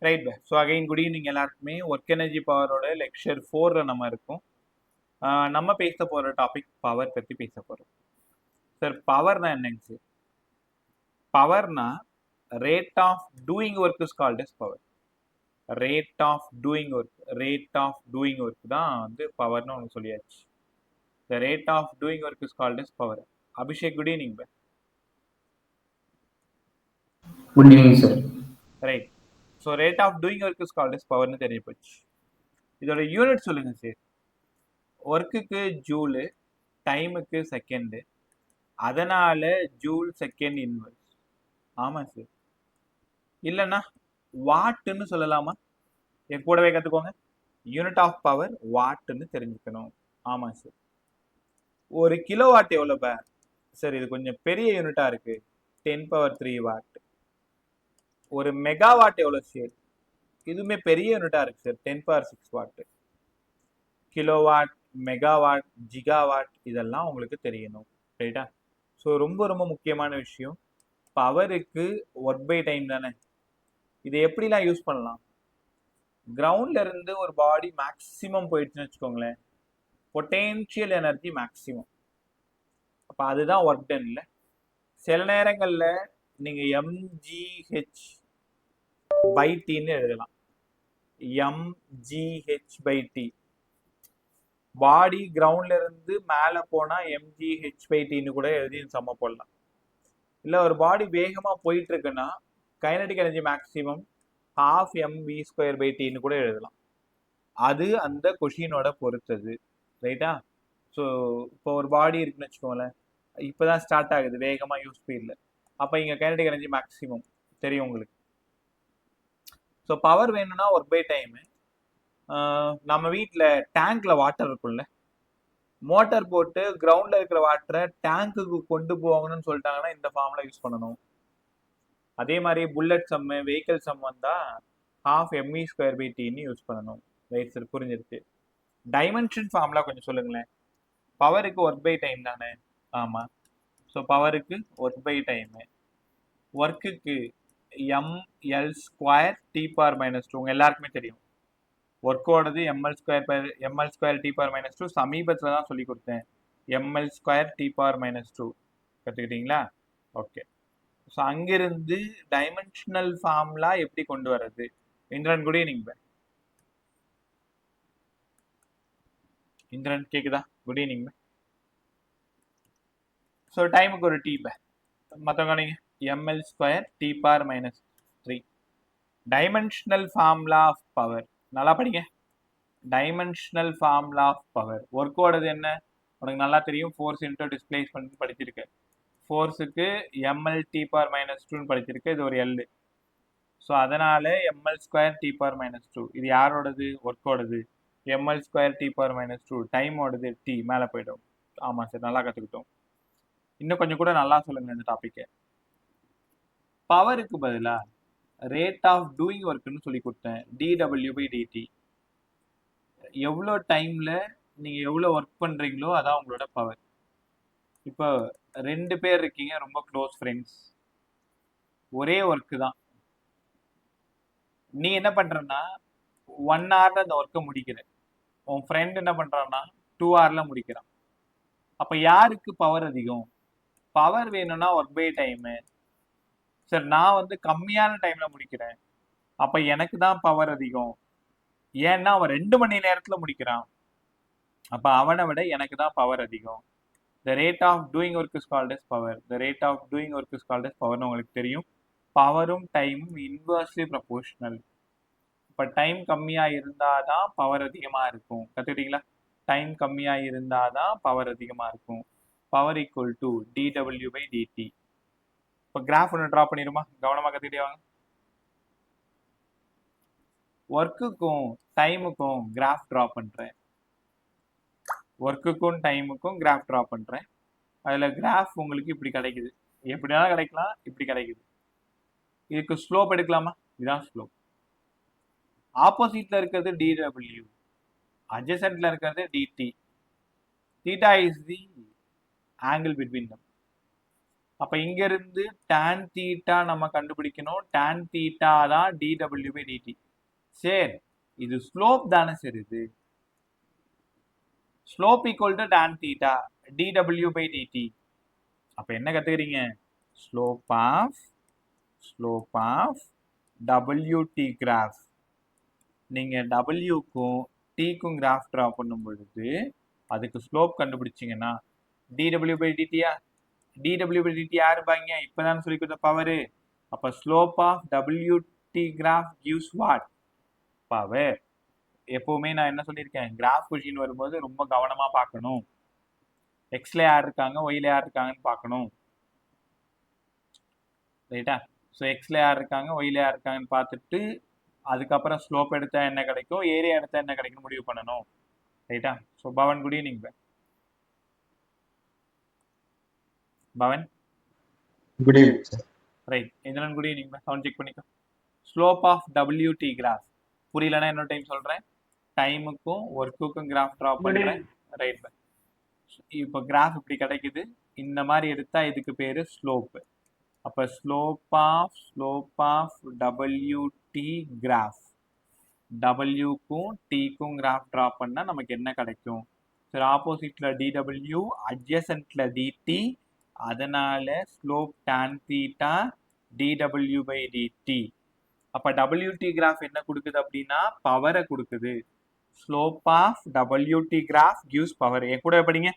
Right bye. So again good evening எல்லாருக்குமே. Work energy பவரோட lecture 4ல் நம்ம இருக்கோம். நம்ம பேச போகிற டாபிக் பவர் பற்றி பேச போகிறோம். சார் பவர்னா என்னங்க சார்? பவர்னா rate of doing work is called as power. Rate of doing work தான் வந்து பவர்னு ஒன்று சொல்லியாச்சு. The rate of doing work is called as power. Abhishek good evening bye. Good evening sir. Right. So rate of doing work is called as பவர்னு தெரிய போச்சு. இதோட unit சொல்லுங்க சார். ஒர்க்குக்கு ஜூலு, டைமுக்கு செகண்டு, அதனால ஜூல் செகண்ட் இன்வெர்ஸ். ஆமாம் sir. இல்லைன்னா வாட்டுன்னு சொல்லலாமா? என் கூடவே கற்றுக்கோங்க. யூனிட் ஆஃப் பவர் வாட்டுன்னு தெரிஞ்சுக்கணும். ஆமாம் சார். ஒரு கிலோ வாட் எவ்வளோ பே சார்? இது கொஞ்சம் பெரிய யூனிட்டாக இருக்கு. 10⁻³ வாட். ஒரு மெகாவாட் எவ்வளோ சார்? இதுவுமே பெரிய யூனிட்டாக இருக்கு sir. 10⁻6 what. Kilowatt, megawatt, gigawatt இதெல்லாம் உங்களுக்கு தெரியணும். ரைட்டா? ஸோ ரொம்ப ரொம்ப முக்கியமான விஷயம். பவருக்கு ஒர்க் பை டைம் தானே. இதை எப்படிலாம் யூஸ் பண்ணலாம்? கிரவுண்ட்ல இருந்து ஒரு பாடி மேக்சிமம் போயிடுச்சுன்னு வச்சுக்கோங்களேன், பொட்டென்ஷியல் எனர்ஜி மேக்சிமம். அப்போ அதுதான் ஒர்க் டன். இல்லை, சில நேரங்களில் நீங்கள் mgh/t எழுதலாம். mgh/t. பாடி கிரவுண்ட்ல இருந்து மேலே போனால் mgh/tன்னு கூட எழுதி சம போடலாம். இல்லை ஒரு பாடி வேகமாக போயிட்டு இருக்குன்னா கைனடிக் எனர்ஜி மேக்சிமம் 12 mv²/tன்னு கூட எழுதலாம். அது அந்த கொஷினோட பொறுத்தது. ரைட்டா? ஸோ இப்போ ஒரு பாடி இருக்குன்னு வச்சுக்கோங்களேன், இப்போதான் ஸ்டார்ட் ஆகுது வேகமாக யூஸ் ஸ்பீடில். அப்போ இங்கே கைனடிக் எனர்ஜி மேக்சிமம் தெரியும் உங்களுக்கு. ஸோ பவர் வேணும்னா ஒர்க் பை டைமு. நம்ம வீட்டில் டேங்க்ல வாட்டர் இருக்கும்ல, மோட்டார் போட்டு கிரவுண்டில் இருக்கிற வாட்டரை டேங்க்குக்கு கொண்டு போகணும்னு சொல்லிட்டாங்கன்னா இந்த ஃபார்முலா யூஸ் பண்ணணும். அதே மாதிரி புல்லட் சம்மு, வெஹிக்கிள் சம் வந்தால் 12 mv²/tன்னு யூஸ் பண்ணணும். ரைட் சார், புரிஞ்சிருச்சு. டைமென்ஷன் ஃபார்முலா கொஞ்சம் சொல்லுங்களேன். பவருக்கு ஒர்க் பை டைம் தானே? ஆமாம். ஸோ பவருக்கு ஒர்க் பை டைமு, ஒர்க்குக்கு ml²t⁻². உங்கள் எல்லாருக்குமே தெரியும் ஒர்க்கோடது ml²t⁻². சமீபத்தில் தான் சொல்லி கொடுத்தேன். ml²t⁻². கற்றுக்கிட்டீங்களா? ஓகே. ஸோ அங்கிருந்து டைமென்ஷனல் ஃபார்முலா எப்படி கொண்டு வர்றது? Indran good evening bye. Indran கேக்குதா? Good evening by. ஸோ டைமுக்கு ஒரு டி பை, மற்றவங்க நீங்கள் ml²t⁻3. Dimensional formula of power நல்லா படிங்க. Dimensional formula of power. ஒர்க்கோடது என்ன உனக்கு நல்லா தெரியும். ஃபோர்ஸ் இன்டூ டிஸ்பிளேஸ்மெண்ட் படிச்சிருக்க. ஃபோர்ஸுக்கு ml⁻²ன்னு படிச்சிருக்க. இது ஒரு எல். ஸோ அதனால ml²t⁻². இது யாரோடது? ஒர்க்கோடது. ml²t⁻². டைமோடது டி, மேலே போயிடும். ஆமாம் சார், நல்லா கற்றுக்கிட்டோம். இன்னும் கொஞ்சம் கூட நல்லா சொல்லுங்க இந்த டாப்பிக்கை. பவருக்கு பதிலாக ரேட் ஆஃப் டூயிங் ஒர்க்குன்னு சொல்லி கொடுத்தேன். dw/dt. எவ்வளோ டைமில் நீங்கள் எவ்வளோ ஒர்க் பண்ணுறீங்களோ அதான் உங்களோட பவர். இப்போ 2 பேர் இருக்கீங்க, ரொம்ப க்ளோஸ் ஃப்ரெண்ட்ஸ், ஒரே ஒர்க்கு தான். நீ என்ன பண்ணுறன்னா 1 ஹவரில் அந்த ஒர்க்கை முடிக்கிற. உன் ஃப்ரெண்ட் என்ன பண்ணுறான்னா 2 ஹவரில் முடிக்கிறான். அப்போ யாருக்கு பவர் அதிகம்? பவர் வேணும்னா ஒர்க் பை டைமு. சார் நான் வந்து கம்மியான டைமில் முடிக்கிறேன், அப்போ எனக்கு தான் பவர் அதிகம். ஏன்னா அவன் 2 மணி நேரத்தில் முடிக்கிறான், அப்போ அவனை விட எனக்கு தான் பவர் அதிகம். The rate of doing work is called as power. The rate of doing work is called as power. உங்களுக்கு தெரியும். பவரும் டைமும் இன்வெர்ஸ்லி ப்ரொபோர்ஷனல். இப்போ டைம் கம்மியாக இருந்தால் தான் பவர் அதிகமாக இருக்கும். கற்றுக்கிட்டீங்களா? டைம் கம்மியாக இருந்தால் தான் பவர் அதிகமாக இருக்கும். Power equal to dw/dt. இப்போ கிராஃப் ஒன்று ட்ரா பண்ணிடுமா? கவனமாக கற்றுக்கிட்டே வாங்க. ஒர்க்குக்கும் டைமுக்கும் கிராஃப் ட்ரா பண்ணுறேன். ஒர்க்குக்கும் டைமுக்கும் கிராஃப் ட்ரா பண்ணுறேன். அதில் கிராஃப் உங்களுக்கு இப்படி கிடைக்குது. எப்படினாலும் கிடைக்கலாம், இப்படி கிடைக்குது. இதுக்கு ஸ்லோப் எடுக்கலாமா? இதுதான் ஸ்லோப். ஆப்போசிட்ல இருக்கிறது dw, அட்ஜசன்ட்ல இருக்கிறது dt. Theta is the angle between தம். அப்ப இங்க இருந்து tan தீட்டா நம்ம கண்டுபிடிக்கணும். tan தீட்டா தான் dw by dt. சரி, இது ஸ்லோப் தானே சரி. இது slope equal to tan theta dw by dt. அப்ப என்ன கத்துக்கிறீங்க? Slope of wt graph. நீங்க wக்கும் tக்கும் கிராஃப் டிரா பண்ணும் பொழுது அதுக்கு ஸ்லோப் கண்டுபிடிச்சீங்கன்னா dw by dt யா? dw by dt யாரு பாருங்க? இப்பதான் சொல்லி கொடுத்த பவர். அப்ப slope of wt graph gives what? Power. எப்பவுமே நான் என்ன சொல்லியிருக்கேன், கிராஃப் கொஷின் வரும்போது ரொம்ப கவனமா பார்க்கணும். எக்ஸ்ல யார் இருக்காங்க, ஒய்ல யார் இருக்காங்கன்னு பார்க்கணும். ரைட்டா? ஸோ எக்ஸ்ல யார் இருக்காங்க, ஒய்ல யார் இருக்காங்கன்னு பார்த்துட்டு அதுக்கப்புறம் ஸ்லோப் எடுத்தா என்ன கிடைக்கும், ஏரியா எடுத்தா என்ன கிடைக்கும் முடிவு பண்ணணும். ரைட்டா? So Pavan, good evening. Pavan good evening sir. Right, Indiran good evening. Sound check பண்ணிக்கோ. Slope of WT graph. புரியலன்னா இன்னொரு டைம் சொல்றேன். டைமுக்கும் ஒர்க்குக்கும் கிராஃப் ட்ரா பண்றேன். ரைட். இப்போ கிராஃப் இப்படி கிடைக்குது. இந்த மாதிரி எடுத்தா இதுக்கு பேரு ஸ்லோப். அப்ப ஸ்லோப் ஆஃப் WT கிராஃப். டபிள்யூக்கும் டிக்கும் கிராஃப் ட்ரா பண்ணா நமக்கு என்ன கிடைக்கும்? சரி, ஆப்போசிட்ல DW, அட்ஜசன்ட்ல DT, அதனால slope tan theta dw by dt. அப்ப WT கிராஃப் என்ன கொடுக்குது அப்படின்னா பவரை கொடுக்குது. Slope of WT graph gives power. என் கூட படிங்க.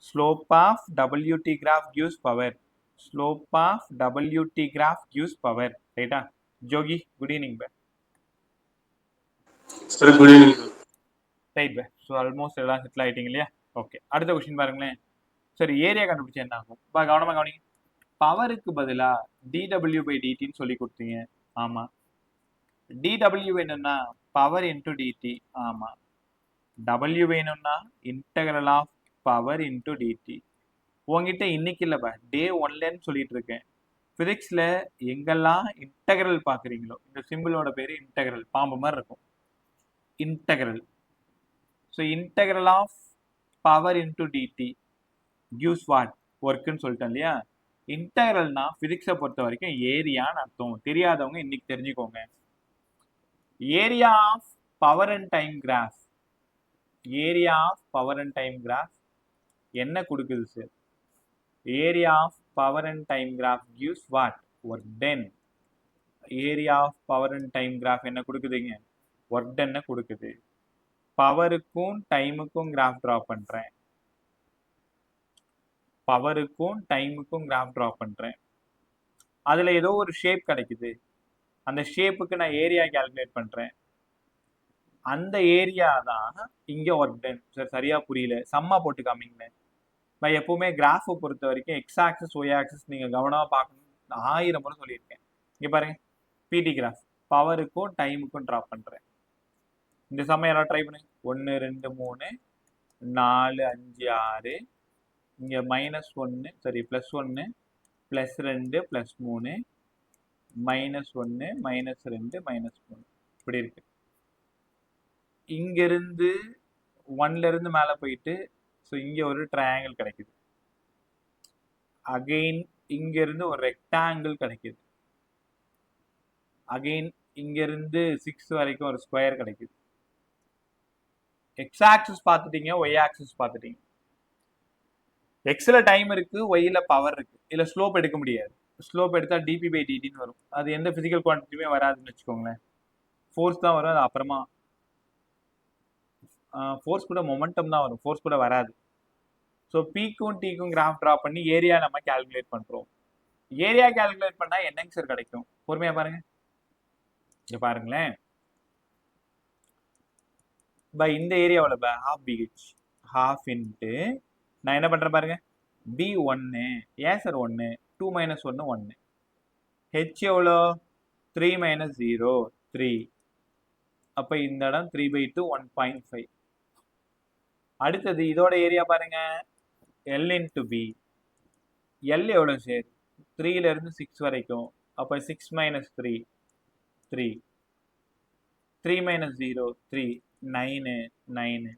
Slope of WT graph gives power. Slope of WT graph gives power. ரைட்டா? Jogi, good evening. Sir good evening sir. Right bye. So almost எல்லாம் செட்டில் ஆகிட்டீங்க இல்லையா? ஓகே, அடுத்த கொஸ்டின் பாருங்களேன். சரி, ஏரியா கண்டுபிடிச்சா என்ன ஆகும்? கவனமாக கவனிங்க. பவருக்கு பதிலாக dw by dtன்னு சொல்லி கொடுத்தீங்க. ஆமாம். dw வேணும்னா பவர் இன்டூ dt. ஆமாம். w வேணும்னா integral of power into dt. உங்ககிட்ட இன்னைக்கு இல்லைப்பா, டே 1லன்னு சொல்லிட்டு இருக்கேன். ஃபிசிக்ஸில் எங்கெல்லாம் இன்டகரல் பார்க்குறீங்களோ, இந்த சிம்பிளோட பேர் இன்டகரல். பாம்பு மாதிரி இருக்கும். Integral. So integral of power into DT gives what? ஒர்க்குன்னு சொல்லிட்டேன் இல்லையா? இன்டகரல்னா பிசிக்ஸை பொறுத்த வரைக்கும் ஏரியான்னு அர்த்தம். தெரியாதவங்க இன்னைக்கு தெரிஞ்சுக்கோங்க. Area of power and time graph. Area of power and time graph என்ன கொடுக்குது sir? Area of power and time graph gives what? Work done. Area of power and time graph என்ன கொடுக்குதுங்க? ஒர்க் டன்னை கொடுக்குது. பவருக்கும் டைமுக்கும் கிராஃப் ட்ரா பண்றேன். பவருக்கும் டைமுக்கும் graph draw பண்றேன். அதுல ஏதோ ஒரு ஷேப் கிடைக்குது. அந்த ஷேப்புக்கு நான் ஏரியா கால்குலேட் பண்றேன். அந்த ஏரியா தான் இங்க ஒர்க் டன். சார் சரியா புரியல, சம்மா போட்டு காமிங்களேன். நான் எப்பவுமே கிராஃபை பொறுத்த வரைக்கும் எக்ஸ் ஆக்சிஸ் ஒய் ஆக்சிஸ் நீங்க கவனமா பார்க்கணும். 1000 முறை சொல்லியிருக்கேன். இங்க பாருங்க, பிடி கிராஃப் பவருக்கும் டைமுக்கும் ட்ரா பண்றேன். இந்த சமயம் எல்லாம் ட்ரை பண்ணுங்க. 1 2 3 4 5 6. இங்க -1, சரி +1, +2, +3, -1, -2, -3 இப்படி இருக்கு. இங்க இருந்து 1ல இருந்து மேல போயிட்டு ஸோ இங்க ஒரு ட்ரையாங்கிள் கிடைக்குது. அகெயின் இங்க இருந்து ஒரு ரெக்டாங்கிள் கிடைக்குது. அகெயின் இங்க இருந்து 6 வரைக்கும் ஒரு ஸ்கொயர் கிடைக்குது. எக்ஸ் ஆக்சிஸ் பார்த்துட்டீங்க, ஒய் ஆக்சிஸ் பார்த்துட்டீங்க. எக்ஸ்ல டைம் இருக்கு, ஒய்ல பவர் இருக்கு. இல்ல ஸ்லோப் எடுக்க முடியாது. ஸ்லோப் எடுத்தா dp by dtன்னு வரும். அது எந்த பிசிக்கல் குவான்டிட்டியுமே வராதுன்னு வச்சுக்கோங்களேன். ஃபோர்ஸ் தான் வரும். அது அப்புறமா ஃபோர்ஸ் கூட மொமெண்டம் தான் வரும், ஃபோர்ஸ் கூட வராது. ஸோ பிக்கும் டிக்கும் கிராஃப் ட்ரா பண்ணி ஏரியா நம்ம கால்குலேட் பண்றோம். ஏரியா கால்குலேட் பண்ணா என்னங்க சார் கிடைக்கும்? பொறுமையா பாருங்க. இங்க பாருங்களேன். பை இந்த ஏரியாவில் half BH, half இன்ட்டு நான் என்ன பண்றேன் பாருங்க, B1. ஏன் சார் 1? 2 - 1 1. H எவ்வளோ? 3 - 0 3. அப்ப இந்த இடம் 3/2 1.5. அடுத்தது இதோட ஏரியா பாருங்க, L இன்ட்டு B. L எவ்வளோ சார்? 3ல இருந்து 6 வரைக்கும். அப்ப 6 - 3 3. 3 - 0 3 9 9.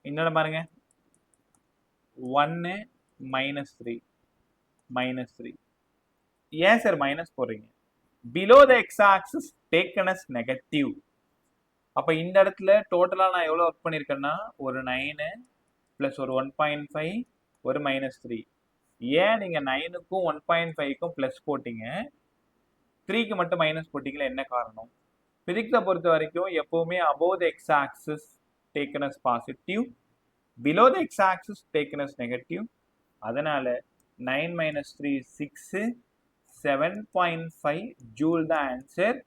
இந்த இடம் பாருங்க, 1 - 3 -3. ஏன் சார் மைனஸ் போடுறீங்க? Below the X axis taken as negative. அப்போ இந்த இடத்துல டோட்டலாக நான் எவ்வளோ ஒர்க் பண்ணியிருக்கேன்னா ஒரு 9 ப்ளஸ் ஒரு 1.5 ஒரு -3. ஏன் நீங்கள் 9க்கும் 1.5க்கும் ப்ளஸ் போட்டீங்க, 3க்கு மட்டும் மைனஸ் போட்டிங்களா? என்ன காரணம்? பிசிக்ஸை பொறுத்த வரைக்கும் எப்போவுமே above the x axis taken as positive, below the x axis taken as negative. அதனால 9 minus 3 6, 7.5 ஜூல் தான் ஆன்சர்.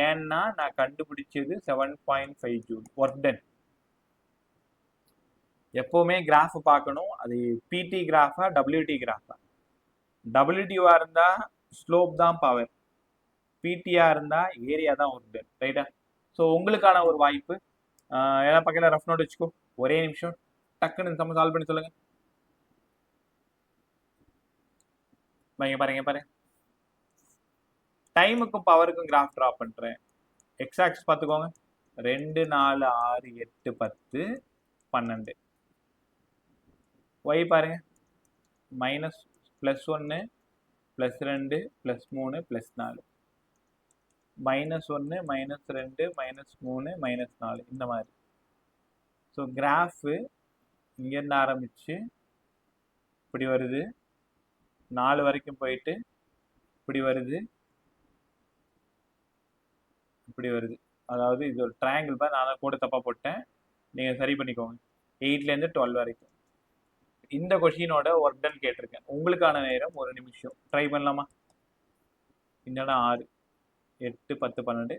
ஏன்னா நான் கண்டுபிடிச்சது 7.5 ஜூல். Work done. எப்போவுமே கிராஃப் பார்க்கணும், அது பிடி கிராஃபா டபிள்யூடி கிராஃபா. டபிள்யூடிவா இருந்தா ஸ்லோப் தான் பவர், பிடிஆ இருந்தா ஏரியா தான் ஒர்க் டன். ரைட்டா? ஸோ உங்களுக்கான ஒரு வாய்ப்பு. ஏதாவது பக்கத்தில் ரஃப் நோட் வச்சுக்கோ. ஒரே நிமிஷம் டக்குன்னு நம்ம சால்வ் பண்ணி சொல்லுங்க. பாருங்க டைமுக்கும் பவருக்கும் கிராஃப் ட்ரா பண்றேன். எக்ஸ் ஆக்சிஸ் பார்த்துக்கோங்க. 2 4 6 8 10 12. ஒய் பாருங்க, மைனஸ் +1 +2 +3 +4, -1 -2 -3 -4 இந்த மாதிரி. ஸோ கிராஃபு இங்கேருந்து ஆரம்பிச்சு இப்படி வருது, 4 வரைக்கும் போயிட்டு இப்படி வருது, இப்படி வருது. அதாவது இது ஒரு ட்ரையாங்கிள் பார். நான் கூட தப்பாக போட்டேன், நீங்கள் சரி பண்ணிக்கோங்க. 8லேருந்து 12 வரைக்கும். இந்த கொஷினோட ஒர்க் டன் கேட்டிருக்கேன். உங்களுக்கான நேரம் 1 நிமிஷம். ட்ரை பண்ணலாமா? இந்த இடம் 6 8 10 12.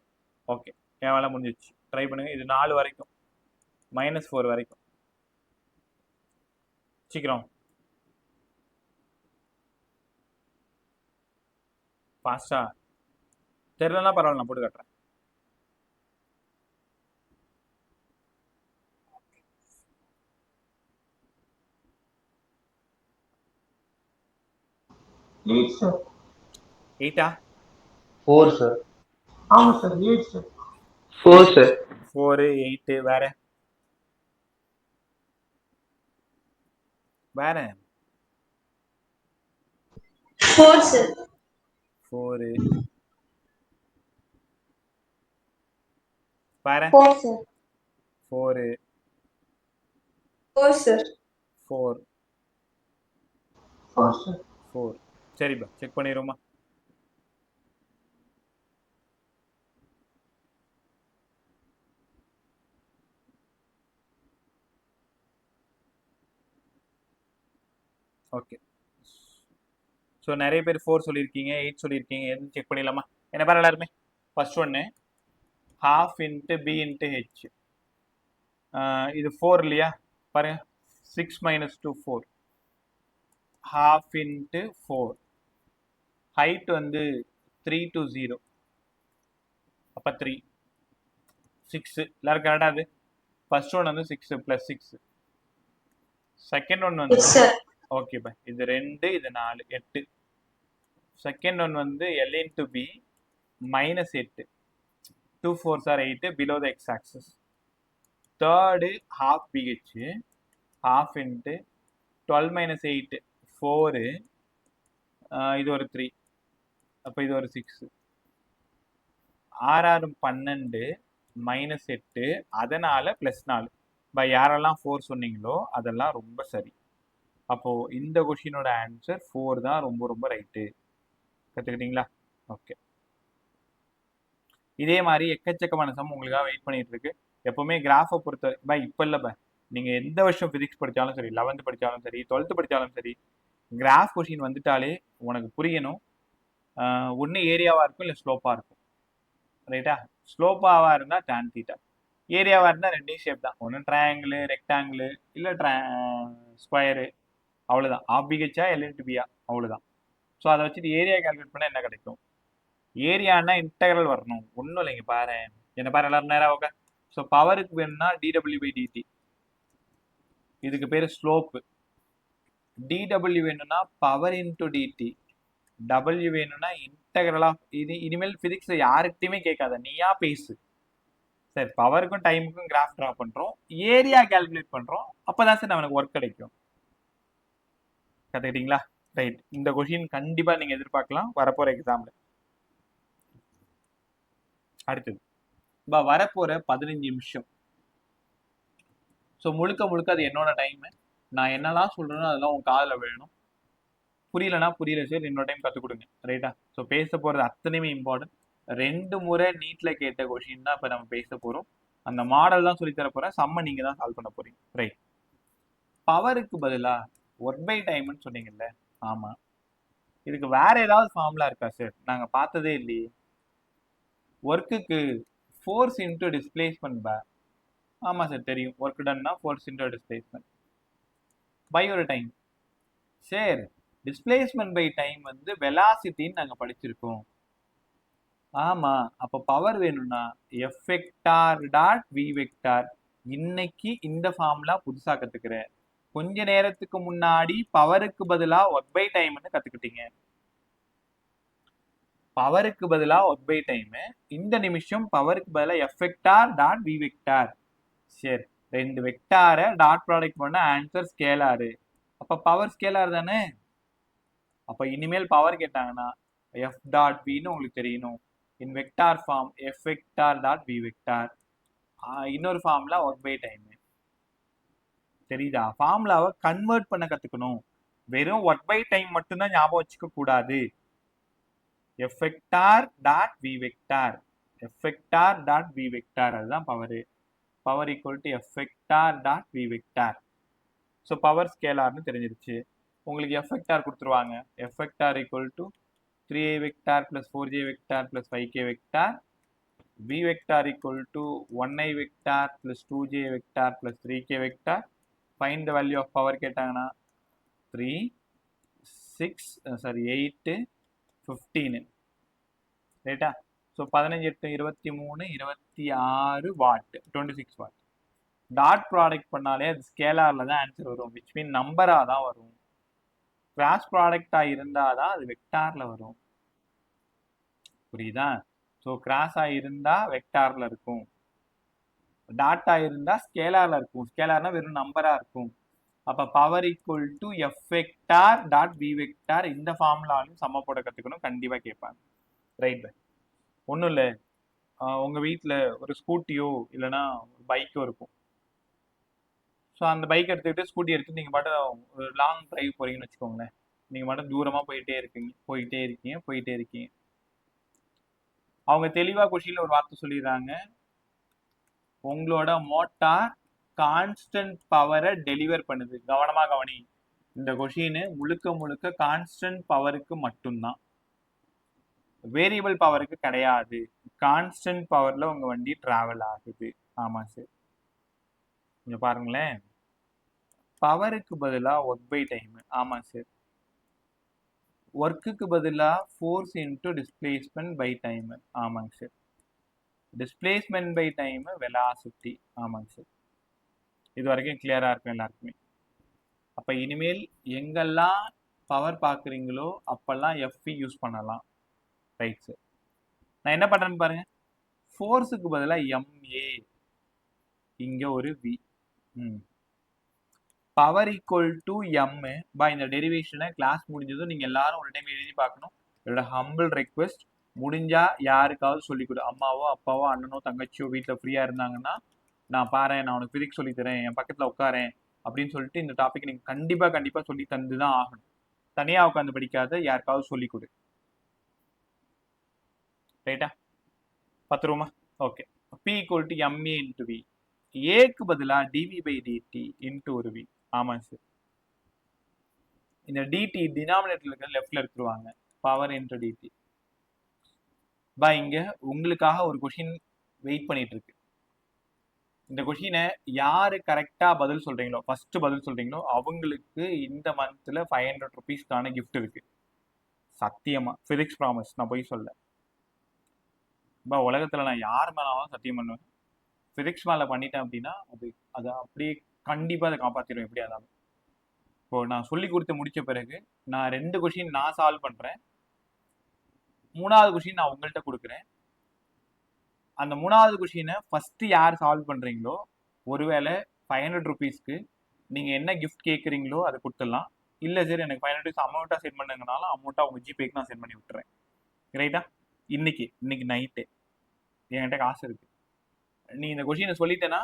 ஓகே, என் வேலை முடிஞ்சிச்சு. ட்ரை பண்ணுங்க. இது 4 வரைக்கும், -4 வரைக்கும். சீக்கிரம் ஃபாஸ்டா. தெரியலன்னா பரவாயில்ல, நான் போட்டு காட்டுறேன். சார் 8ஆ? 4 சார். ஆமாம் சார் 8 சார். 4 சார். 4 8 வேற வேற 4 sir. 4 வேற 4 sir. 4 4 sir. 4 4 சார். 4. சரிப்பா, செக் பண்ணிடுவோமா? ஓகே. ஸோ நிறைய பேர் 4 சொல்லியிருக்கீங்க, 8 சொல்லியிருக்கீங்க. எதுவும் செக் பண்ணிடலாமா? என்ன பாரு எல்லாருமே. ஃபர்ஸ்ட் ஒன்று ½ × b × h. இது 4 இல்லையா? பாருங்க, 6 - 2 4. ½ × 4. ஹைட் வந்து 3 to 0. அப்போ 3 6. எல்லாரும் கரெக்டாக? அது ஃபர்ஸ்ட் ஒன் வந்து 6 + 6. செகண்ட் ஒன் வந்து Yes sir. ஓகேப்பா, இது 2 இது 4 8. செகண்ட் ஒன் வந்து L × B -8. 2 4s are 8 below the x axis. Third ½ BH, ½ × 12 - 8 4. இது ஒரு 3. அப்போ இது ஒரு 6. 6 6 12 -8. அதனால +4. பை யாரெல்லாம் 4 சொன்னீங்களோ அதெல்லாம் ரொம்ப சரி. அப்போ இந்த கொஷினோட ஆன்சர் 4 தான் ரொம்ப ரொம்ப ரைட்டு. கற்றுக்கிட்டீங்களா? ஓகே. இதே மாதிரி எக்கச்சக்கமான சம் உங்களுக்காக வெயிட் பண்ணிட்டு இருக்கு. எப்பவுமே கிராஃபை பொறுத்த இப்போ இல்லை நீங்கள் எந்த வருஷம் ஃபிசிக்ஸ் படித்தாலும் சரி, 11th படித்தாலும் சரி, 12th படித்தாலும் சரி, கிராஃப் கொஷின் வந்துட்டாலே உனக்கு புரியணும். ஒன்று ஏரியாவாக இருக்கும், இல்லை ஸ்லோப்பாக இருக்கும். ரைட்டா? ஸ்லோப்பாவாக இருந்தால் tan θ, ஏரியாவாக இருந்தால் ரெண்டையும் ஷேப் தான். ஒன்று ட்ரையாங்கிள், ரெக்டாங்கிள், இல்லை ஸ்கொயரு, அவ்வளோதான். ஆபிஹெச்சா L × B அவ்வளோதான். ஸோ அதை வச்சுட்டு ஏரியா கால்குலேட் பண்ணால் என்ன கிடைக்கும்? ஏரியானா இன்டெக்ரல் வரணும். ஒன்றும் இல்லைங்க, பாரு என்ன பாரு எல்லாரும் நேராக ஓகே. ஸோ பவருக்கு வேணும்னா dw/dt, இதுக்கு பேர் ஸ்லோப்பு. dw வேணும்னா பவர் இன்டூ dt, w வேணும்னா இன்டெக்ரல் ஆஃப். இது இனிமேல் ஃபிசிக்ஸ் யாருக்கிட்டையுமே கேட்காத, நீயா பேசு. சரி, பவருக்கும் டைமுக்கும் கிராஃப் ட்ரா பண்ணுறோம், ஏரியா கால்குலேட் பண்ணுறோம். அப்போ தான் சார் நமக்கு ஒர்க் கிடைக்கும். கற்றுக்கிட்டீங்களா? ரைட், இந்த கொஷின் கண்டிப்பா நீங்க எதிர்பார்க்கலாம் வரப்போற எக்ஸாம்ல. அடுத்தது வரப்போற 15 நிமிஷம். ஸோ முழுக்க முழுக்க அது என்னோட டைம். நான் என்னெல்லாம் சொல்றேனோ அதெல்லாம் உங்க காதுல விழணும். புரியலனா புரியல சார், இன்னொரு டைம் கற்றுக் கொடுங்க. ரைட்டா? ஸோ பேச போகிறது அத்தனையுமே இம்பார்ட்டன்ட். 2 முறை நீட்டில் கேட்ட கொஷின் தான் இப்போ நம்ம பேச போகிறோம். அந்த மாடல் தான் சொல்லி தர போகிறேன். சம்ம நீங்கள் தான் சால்வ் பண்ண போகிறீங்க. ரைட். பவருக்கு பதிலாக ஒர்க் பை டைம்னு சொன்னீங்கல்ல? ஆமாம். இதுக்கு வேற ஏதாவது ஃபார்முலா இருக்கா சார்? நாங்கள் பார்த்ததே இல்லையே. ஒர்க்குக்கு ஃபோர்ஸ் இன்ட்டு டிஸ்பிளேஸ்மெண்ட் பை. ஆமாம் சார் தெரியும். ஒர்க் டன்னா ஃபோர்ஸ் இன்ட்டு டிஸ்பிளேஸ்மெண்ட் பை ஒரு டைம். சரி, டிஸ்பிளேஸ்மெண்ட் பை டைம் வந்து வெலாசிட்டின்னு நாங்கள் படிச்சிருக்கோம். ஆமாம், அப்போ பவர் வேணும்னா F vector dot V vector. இன்னைக்கு இந்த ஃபார்முலா புதுசாக கற்றுக்கிறேன். கொஞ்ச நேரத்துக்கு முன்னாடி பவருக்கு பதிலாக ஒர்க் பை டைம்னு கற்றுக்கிட்டீங்க. பவருக்கு பதிலாக ஒர்க் பை டைமு, இந்த நிமிஷம் பவருக்கு பதிலாக F vector dot V vector. சரி, 2 வெக்டாரை டாட் ப்ராடக்ட் பண்ண ஆன்சர் ஸ்கேலாரு. அப்போ பவர் ஸ்கேலார் தானே? அப்போ இனிமேல் பவர் கேட்டாங்கன்னா எஃப் டாட் வின்னு உங்களுக்கு தெரியணும். In vector form F vector dot V vector. இன்னொரு ஃபார்முலா ஒர்க் பை டைம். தெரியுதா? ஃபார்முலாவை கன்வெர்ட் பண்ண கற்றுக்கணும். வெறும் ஒர்க் பை டைம் மட்டும்தான் ஞாபகம் வச்சுக்க கூடாது. F vector dot V vector, F vector dot V vector, அதுதான் power. Power equal to F vector dot V vector. So power ஸ்கேலார்னு தெரிஞ்சிருச்சு. உங்களுக்கு எஃப் வெக்டார் கொடுத்துருவாங்க. F vector equal to 3a vector plus 4j vector plus 5k vector. v vector equal to 1i vector plus 2j vector plus 3k vector. Find the value of power கேட்டாங்கன்னா 3, 8, 15. ரைட்டா? So 15, 8, 23, 26 what, 26 what. Dot product பண்ணாலே அது ஸ்கேலாரில் தான் answer வரும். Which மீன் நம்பராக தான் வரும். Cross ப்ராடக்டாக இருந்தால் தான் அது வெக்டாரில் வரும். புரியுதா? ஸோ கிராஸாக இருந்தால் வெக்டாரில் இருக்கும், டாட்டாக இருந்தால் ஸ்கேலாரில் இருக்கும். ஸ்கேலார்னா வெறும் நம்பராக இருக்கும். அப்போ power equal to F vector dot V vector. இந்த ஃபார்முலாலையும் சம போட கற்றுக்கணும். கண்டிப்பாக கேட்பாங்க. Right bye. ஒன்றும் இல்லை, உங்கள் வீட்டில் ஒரு ஸ்கூட்டியோ இல்லைன்னா ஒரு பைக்கோ இருக்கும். ஸோ அந்த பைக் எடுத்துக்கிட்டு ஸ்கூட்டி எடுத்து நீங்கள் பாட்டு ஒரு லாங் ட்ரைவ் போகிறீங்கன்னு வச்சுக்கோங்களேன். நீங்கள் மட்டும் தூரமாக போயிட்டே இருக்கீங்க. அவங்க தெளிவாக கொஷினில் ஒரு வார்த்தை சொல்லிடுறாங்க, உங்களோட மோட்டார் கான்ஸ்டன்ட் பவரை டெலிவர் பண்ணுது. கவனமாக கவனி, இந்த கொஷின் முழுக்க முழுக்க கான்ஸ்டன்ட் பவருக்கு மட்டும்தான், வேரியபிள் பவருக்கு கிடையாது. கான்ஸ்டன்ட் பவரில் உங்கள் வண்டி ட்ராவல் ஆகுது. ஆமாம் சார். கொஞ்சம் பாருங்களேன், பவருக்கு பதிலாக ஒர்க் பை டைம். ஆமாம் சார். ஒர்க்குக்கு பதிலாக force into displacement by time. ஆமாங்க sir. Displacement by time velocity. ஆமாங்க சார். இது வரைக்கும் கிளியராக இருக்கும் எல்லாருக்குமே. அப்போ இனிமேல் எங்கெல்லாம் பவர் பார்க்குறீங்களோ அப்போல்லாம் எஃப்இ யூஸ் பண்ணலாம். Right sir. நான் என்ன பண்ணுறேன்னு பாருங்கள், ஃபோர்ஸுக்கு பதிலாக எம்ஏ, இங்கே ஒரு V. Power equal to M by இந்த டெரிவேஷனை கிளாஸ் முடிஞ்சதும் நீங்கள் எல்லாரும் ஒரு டைம் எழுதி பார்க்கணும். என்னோட ஹம்பிள் ரெக்வெஸ்ட், முடிஞ்சா யாருக்காவது சொல்லிக் கொடு. அம்மாவோ அப்பாவோ அண்ணனோ தங்கச்சியோ வீட்டில் ஃப்ரீயாக இருந்தாங்கன்னா, நான் பாறேன், நான் உனக்கு ஃபிசிக்ஸ் சொல்லித்தரேன், என் பக்கத்தில் உட்காரேன் அப்படின்னு சொல்லிட்டு இந்த டாபிக் நீங்கள் கண்டிப்பாக சொல்லி தந்து தான் ஆகணும். தனியாக உட்காந்து படிக்காத, யாருக்காவது சொல்லிக் கொடு. ரைட்டா? பத்துருமா? Okay. P equal to M A into V. ஏக்கு பதிலாக டிவி பை டிடி இன்ட்டு ஒரு வி. ஆமாம் சார். இந்த டிடி டினாமினேட்டர்ல இருக்கிற லெஃப்ட்ல எடுத்துருவாங்க. Power into DT. இங்க உங்களுக்காக ஒரு கொஷின் வெயிட் பண்ணிட்டு இருக்கு. இந்த கொஷினை யாரு கரெக்டா பதில் சொல்றீங்களோ, ஃபர்ஸ்ட் பதில் சொல்றீங்களோ அவங்களுக்கு இந்த மந்த்ல 500 ருபீஸ்க்கான கிஃப்ட் இருக்கு. சத்தியமா, பிசிக்ஸ் ப்ராமிஸ், நான் போய் சொல்ல. உலகத்துல நான் யார் மேலாலும் சத்தியம் பண்ணுவேன். பிசிக்ஸ் மேலே பண்ணிட்டேன் அப்படின்னா அது அப்படியே கண்டிப்பாக அதை காப்பாற்றிடும் எப்படி ஆனாலும். இப்போ நான் சொல்லி கொடுத்து முடிச்ச பிறகு நான் 2 கொஷின் நான் சால்வ் பண்ணுறேன், 3வது கொஷின் நான் உங்கள்கிட்ட கொடுக்குறேன். அந்த 3வது கொஷினை ஃபஸ்ட்டு யார் சால்வ் பண்ணுறீங்களோ, ஒருவேளை 500 ருபீஸ்க்கு நீங்கள் என்ன கிஃப்ட் கேட்குறீங்களோ அதை கொடுத்துடலாம். இல்லை சார் எனக்கு 500 rupees அமௌண்ட்டாக சென்ட் பண்ணுங்கனாலும் அமௌண்ட்டாக உங்கள் ஜிபேக்கு நான் சென்ட் பண்ணி விட்டுறேன். ரைட்டா? இன்னைக்கு நைட்டு என்கிட்ட காசு இருக்கு, நீ இந்த கொஷினை சொல்லிட்டேன்னா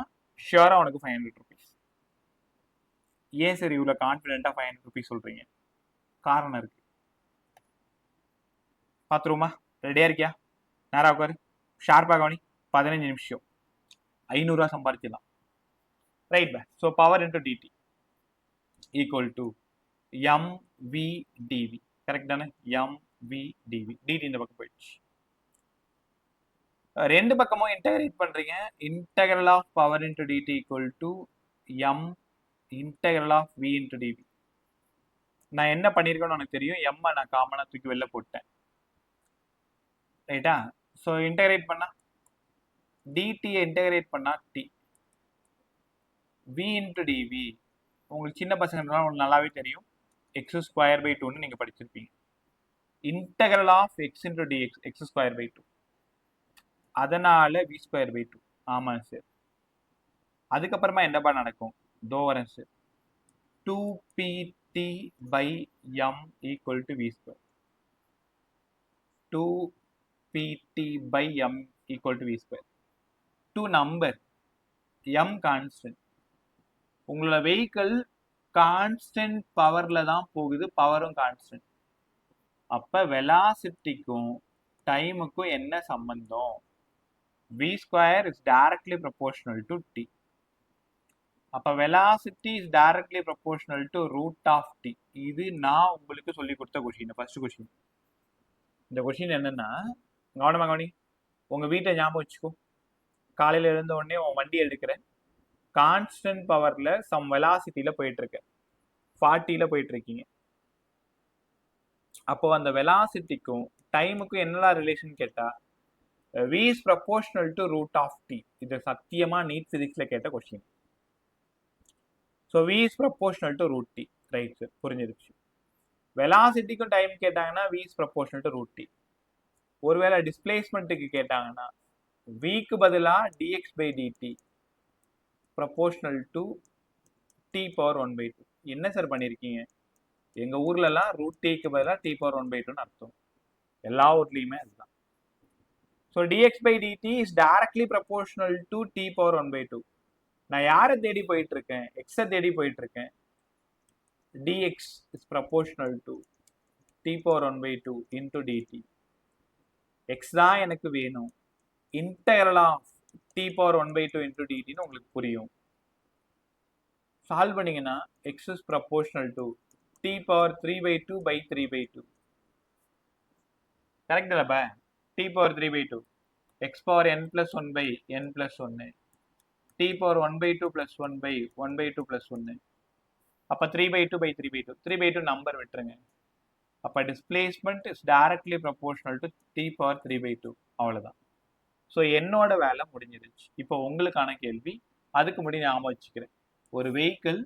ஷியோராக உனக்கு 500 rupees. ஏன் சார் இவ்வளோ கான்ஃபிடென்ட்டாக 500 rupees சொல்கிறீங்க? காரணம் இருக்கு. பார்த்துருவோமா? ரெடியாக இருக்கியா? நேராக உட்காரு, ஷார்ப்பாக கவனி. 15 நிமிஷம் 500 ரூபா சம்பாதிச்சிடலாம். Right bye. So power into DT equal to MVDV. Correct தானே? எம்விடிவி. டிடி இந்த பக்கம் போயிடுச்சு. ரெண்டு பக்கமும் இன்டகிரேட் பண்றீங்க. Integral of power into DT equal to M integral of V into DV. நான் என்ன பண்ணியிருக்கேன்னு எனக்கு தெரியும். எம்மை நான் காமனாக தூக்கி வெளில போட்டேன். ரைட்டா? ஸோ இன்டகிரேட் பண்ணா டிடியை இன்டகிரேட் பண்ணா டி, வி இன்டூ டிவி. உங்களுக்கு சின்ன பசங்கனால உங்களுக்கு நல்லாவே தெரியும், எக்ஸ் ஸ்கொயர் பை 2ன்னு நீங்கள் படிச்சிருப்பீங்க. Integral of X into DX, X square by 2, அதனால வி ஸ்கொயர் பை 2. ஆமாம் சார். அதுக்கப்புறமா என்னப்பா நடக்கும்? தோ வரேன் sir. 2pt by M equal to V square. 2pt by M equal to V square. 2 number, M constant. உங்களோட வெஹிக்கிள் கான்ஸ்டன்ட் பவர்ல தான் போகுது, பவரும் கான்ஸ்டன்ட். அப்ப வெலாசிட்டிக்கும் டைமுக்கும் என்ன சம்பந்தம்? v square is directly proportional to t. அப்ப velocity is directly proportional to root of t. இது நான் உங்களுக்கு சொல்லி கொடுத்த கொஷின், ஃபர்ஸ்ட் கொஷின். இந்த கொஷின் என்னன்னா, கவனமா கவனி. உங்க வீட்டை ஞாபகம் வச்சுக்கோ. காலையில எழுந்த உடனே உன் வண்டி எடுக்கிறேன், கான்ஸ்டன்ட் பவர்ல சம் வெலாசிட்டியில போயிட்டு இருக்க, 40ல போயிட்டு இருக்கீங்க. அப்போ அந்த வெலாசிட்டிக்கும் டைமுக்கும் என்னெல்லாம் ரிலேஷன் கேட்டா, v is proportional to root of t. இது சத்தியமா நீட் பிசிக்ஸ்ல கேட்ட question. So v is proportional to root t. Right sir, புரிஞ்சிருச்சு. வெலாசிட்டிக்கும் டைம் கேட்டாங்கன்னா v is proportional to root t. ஒருவேளை டிஸ்பிளேஸ்மெண்ட்டுக்கு கேட்டாங்கன்னா vக்கு பதிலா dx by dt proportional to t power 1/2. என்ன sir பண்ணியிருக்கீங்க? எங்க ஊர்லலாம் ரூட் டீக்கு பதிலாக t power 1/2ன்னு அர்த்தம். எல்லா ஊர்லேயுமே அதுதான். So dx by dt is directly proportional to t power 1/2. நான் யாரை தேடி போயிட்டு இருக்கேன்? x தேடி போயிட்டு இருக்கேன். dx is proportional to t power 1/2 into dt. x தான் எனக்கு வேணும். integral of t power 1/2 into dt ன்னு உங்களுக்கு புரியும். சால்வ் பண்ணீங்கன்னா x is proportional to t power 3/2 by 3/2. Correct இல்லப்பா? t power 3/2, x power n plus 1 by n plus 1, t power 1/2 plus 1 by 1/2 plus 1. அப்போ 3/2 by 3/2, 3/2 number விட்டுருங்க. அப்போ displacement is directly proportional to t power 3/2. அவ்வளோதான். So என்னோட வேலை முடிஞ்சிருச்சு. இப்போ உங்களுக்கான கேள்வி, அதுக்கு முன்னாடி ஞாபகம் வச்சுக்கிறேன். ஒரு வெஹிக்கிள்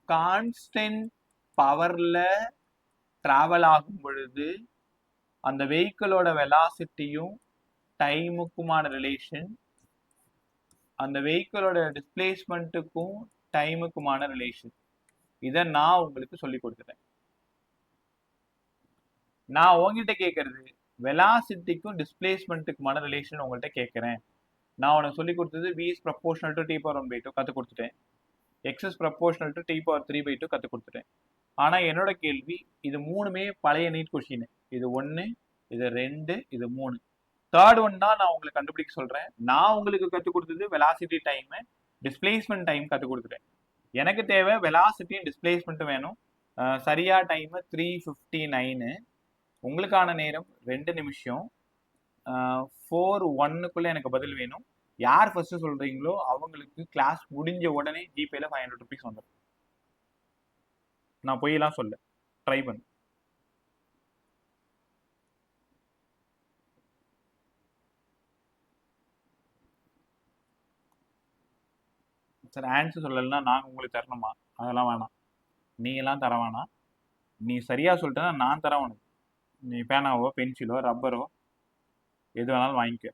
கான்ஸ்டன்ட் பவர்ல டிராவல் ஆகும் பொழுது அந்த வெஹிக்கிளோட வெலாசிட்டியும் டைமுக்குமான ரிலேஷன், அந்த வெஹிக்கிளோட டிஸ்பிளேஸ்மெண்ட்டுக்கும் டைமுக்குமான ரிலேஷன், இதை நான் உங்களுக்கு சொல்லி கொடுத்துட்டேன். நான் உங்ககிட்ட கேட்கறது வெலாசிட்டிக்கும் டிஸ்பிளேஸ்மெண்ட்டுக்குமான ரிலேஷன் உங்கள்கிட்ட கேட்குறேன். நான் உனக்கு சொல்லி கொடுத்தது v is proportional to t power 1/2 கற்றுக் கொடுத்துட்டேன், x is proportional to t power 3/2 கற்றுக் கொடுத்துட்டேன். ஆனால் என்னோட கேள்வி, இது மூணுமே பழைய நீட் கொஷின். இது 1, இது 2, இது 3. தேர்ட் ஒன் தான் நான் உங்களுக்கு கண்டுபிடிக்க சொல்றேன். நான் உங்களுக்கு கற்றுக் கொடுத்தது வெலாசிட்டி டைம், டிஸ்பிளேஸ்மெண்ட் டைம் கற்றுக் கொடுத்துட்டேன். எனக்கு தேவை வெலாசிட்டியும் டிஸ்பிளேஸ்மெண்ட்டும் வேணும். சரியா டைம் 3:59. உங்களுக்கான நேரம் 2 நிமிஷம். 4:01 எனக்கு பதில் வேணும். யார் ஃபர்ஸ்ட் சொல்றீங்களோ அவங்களுக்கு கிளாஸ் முடிஞ்ச உடனே ஜிபேல 500 rupees வந்துடும். நான் பொய்யெல்லாம் சொல்ல, ட்ரை பண்ணு. சார் ஆன்சர் சொல்லலைன்னா நாங்கள் உங்களுக்கு தரணுமா? அதெல்லாம் வேணாம், நீங்களாம் தர வேணாம். நீ சரியாக சொல்லிட்டேன்னா நான் தரேன் உனக்கு. நீ பேனாவோ பென்சிலோ ரப்பரோ எது வேணாலும் வாங்கிக்க.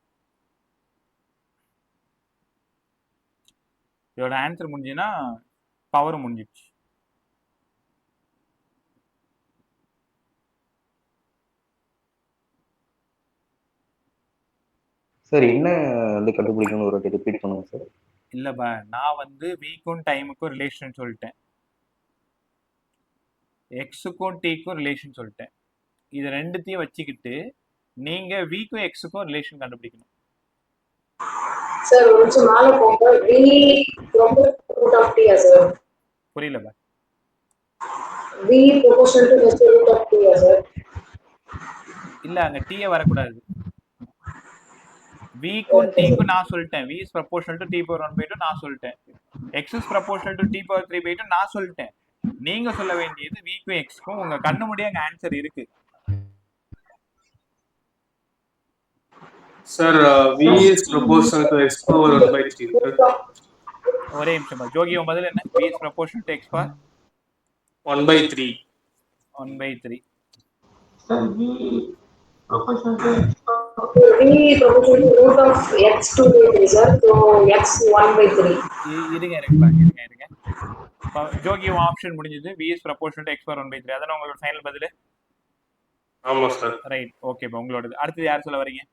இதோட ஆன்சர் முடிஞ்சுன்னா பவர் முடிஞ்சிடுச்சு. சார் என்ன வந்து கண்டுபிடிக்கணும்னு ஒரு ரிப்பீட் பண்ணுங்க சார். இல்லப்பா, நான் வந்து வீக்கும் டைமுக்கும் ரிலேஷன் சொல்லிட்டேன், எக்ஸுக்கும் டீக்கும் ரிலேஷன் சொல்லிட்டேன். இது ரெண்டுத்தையும் வச்சுக்கிட்டு நீங்க வீக்கும் எக்ஸுக்கும் ரிலேஷன் கண்டுபிடிக்கணும். சார் கொஞ்சம் மேல போங்க. V ரொம்ப root of t சார். புரியலப்பா. V proportional to just root of t sir. இல்ல, அங்க டீயே வரக்கூடாது. வீக்கும் டீக்கும் நான் சொல்லிட்டேன், v is proportional to t power 1/2 நான் சொல்லிட்டேன், x is proportional to t power 3/2 நான் சொல்லிட்டேன். நீங்க சொல்ல வேண்டியது வீக்கும் எக்ஸ்க்கும். உங்க கண்ணு முடிய அங்க ஆன்சர் இருக்கு. Sir v is proportional to x power 1/3 ஒரே நிமிஷம் ஜோகி, உன் பதில் என்ன? v is proportional to x power 1/3. 1/3. Sir, V proportional to V proportional to root of x 2/3 sir. So x 1/3. இருங்க இருங்க. ஜோகி, உன் ஆப்ஷன் முடிஞ்சது. v is proportional to x power 1/3. அதான உங்களோட ஃபைனல் பதில்? ஆமா சார். ரைட், ஓகேப்பா. உங்களோடது அடுத்தது யார் சொல்ல வரீங்க?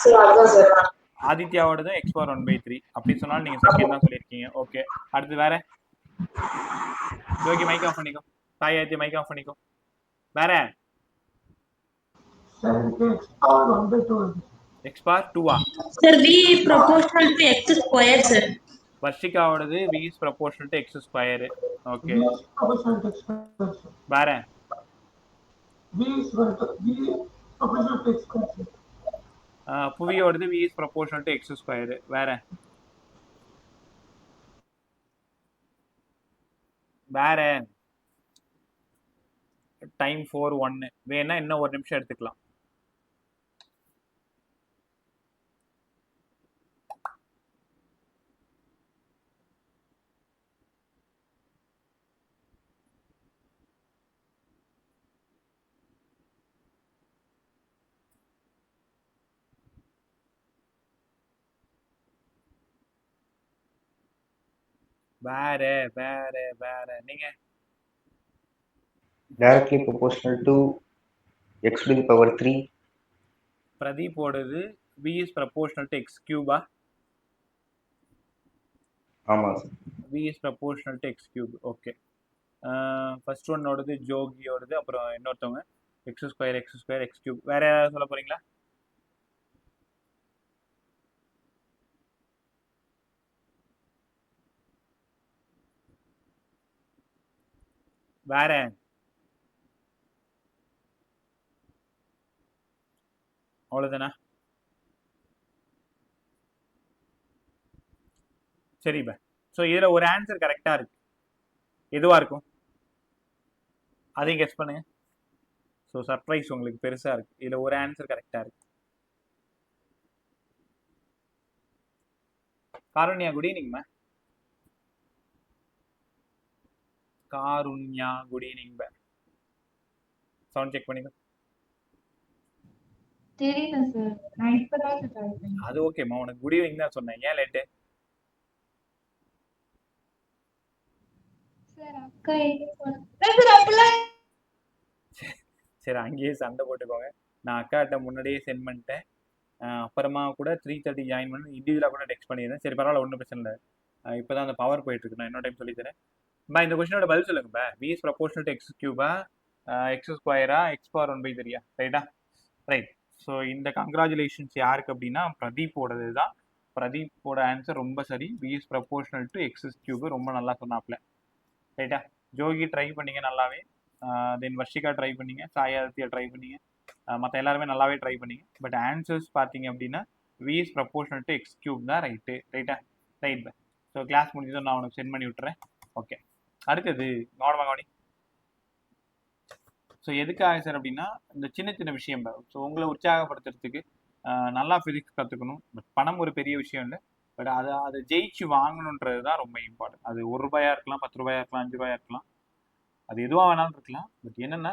சார் அதான் சார். ஆதித்யாவோடது x power 1/3. அப்படி சொன்னாலும் நீங்க செகண்ட் தான் சொல்லியிருக்கீங்க. ஓகே, அடுத்து வேற. ஜோகி மைக் ஆஃப் பண்ணிக்கோ. சாய் ஆதித்யா மைக் ஆஃப் பண்ணிக்கோ. வேற Sir, X power 1/2. x power 2 Sir, V proportional to x square, sir. வர்ஷிகாவோடது v is proportional to x square. Okay, V is proportional to X square, sir. வேற. V proportional to X square, sir. புவியோடது v is proportional to x square. வேற time 4:01. வேணா இன்னும் ஒரு நிமிஷம் எடுத்துக்கலாம். வேற நீங்க directly proportional to x to the power 3. Pradeep ஓடுது v is proportional to x cube. ஆமா sir. v is proportional to x cube. Okay, first one ஓடுது ஜோகியோடது, அப்புறம் இன்னொருத்தவங்க x square x cube. வேற யாராவது சொல்ல போறீங்களா? வேற அவ்வளவுதானா? சரிப்பா. ஸோ இதுல ஒரு ஆன்சர் கரெக்டா இருக்கு. எதுவா இருக்கும் அதையும் கெஸ் பண்ணுங்க. ஸோ சர்ப்ரைஸ் உங்களுக்கு பெருசா இருக்கு. இதுல ஒரு ஆன்சர் கரெக்டா இருக்கு. காருண்யா, குட் ஈவினிங் மே. காருண்யா, குட் ஈவினிங் மே. சவுண்ட் செக் பண்ணிக்கோ. தெரியல சார், நான் இப்பதான் ட்ரை பண்ணேன். அது ஓகேம்மா, உனக்கு குட் ஈவினிங் தான் சொன்னேன். ஏன் லேட்டு? சார் அக்கா சார் அப்படிலாம் சரி, அங்கேயே சண்டை போட்டுக்கோங்க. நான் அக்காட்ட முன்னாடியே சென்ட் பண்ணிட்டேன். அப்புறமா கூட 3:30 ஜாயின் பண்ணி இண்டிவிஜுவலாக கூட டெக்ஸ்ட் பண்ணிடுறேன். சரி, பரவாயில்ல, ஒன்றும் பிரச்சனை இல்லை. இப்போ தான் அந்த பவர் போயிட்டு இருக்கு. நான் இன்னொரு டைம் சொல்லித்தரேன். இந்த கொஸ்டினோட பதில் சொல்லுங்கப்பா. v is proportional to x cube, x square, x power 1/3. ரைட்டா? ரைட். ஸோ இந்த கங்க்ராச்சுலேஷன்ஸ் யாருக்கு அப்படின்னா பிரதீப்போடது தான். பிரதீப்போட ஆன்சர் ரொம்ப சரி. v is proportional to x cube ரொம்ப நல்லா சொன்னாப்ல. ரைட்டா? ஜோகி ட்ரை பண்ணீங்க நல்லாவே. தென் வர்ஷிகா ட்ரை பண்ணீங்க, சாயாதித்யா ட்ரை பண்ணீங்க, மற்ற எல்லாருமே நல்லாவே ட்ரை பண்ணீங்க. பட் ஆன்சர்ஸ் பார்த்தீங்க அப்படின்னா v is proportional to x cube தான் ரைட்டு. ரைட்டா? Right bye. ஸோ கிளாஸ் முடிஞ்சதும் நான் உனக்கு சென்ட் பண்ணி விட்டுறேன். ஓகே, அடுத்தது கவனி. ஸோ எதுக்காக சார் அப்படின்னா இந்த சின்ன சின்ன விஷயம் தான். ஸோ உங்களை உற்சாகப்படுத்துறதுக்கு நல்லா ஃபிசிக்ஸ் கற்றுக்கணும். பட் பணம் ஒரு பெரிய விஷயம் இல்லை. பட் அதை ஜெயிச்சு வாங்கணுன்றது தான் ரொம்ப இம்பார்ட்டன்ட். அது ₹1 இருக்கலாம், ₹10 இருக்கலாம், ₹5 இருக்கலாம், அது எதுவாக வேணாலும் இருக்கலாம். பட் என்னன்னா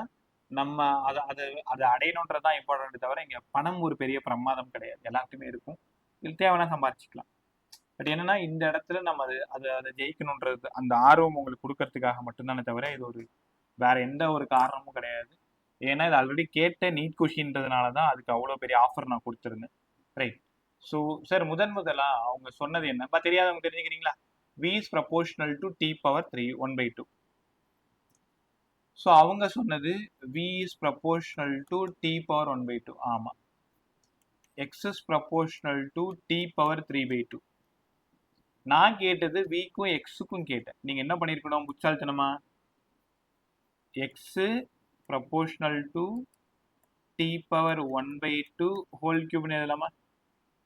நம்ம அதை அடையணுன்றது தான் இம்பார்ட்டன்ட். தவிர இங்கே பணம் ஒரு பெரிய பிரமாதம் கிடையாது. எல்லாத்துக்குமே இருக்கும், இது தேவைன்னா சம்பாதிச்சிக்கலாம். பட் என்னன்னா இந்த இடத்துல நம்ம அதை ஜெயிக்கணுன்றது அந்த ஆர்வம் உங்களுக்கு கொடுக்கறதுக்காக மட்டும்தானே தவிர இது ஒரு வேற எந்த ஒரு காரணமும் கிடையாது. ஏன்னா இது ஆல்ரெடி கேட்ட நீட் கொஷின்றதுனால தான் அதுக்கு அவ்வளோ பெரிய ஆஃபர் நான் கொடுத்துருந்தேன். ரைட். ஸோ சார் முதலா அவங்க சொன்னது என்னப்பா தெரியாதவங்க தெரிஞ்சுக்கிறீங்களா? v is proportional to t power 3 1/2. So அவங்க சொன்னது v is proportional to t power 1/2. ஆமா. x is proportional to t power 3/2. நான் கேட்டது vக்கும் xக்கும் கேட்டேன். நீங்க என்ன பண்ணிருக்கணும் புச்சால்தனமா? x proportional to t power 1/2 whole cube எழுதலாமா?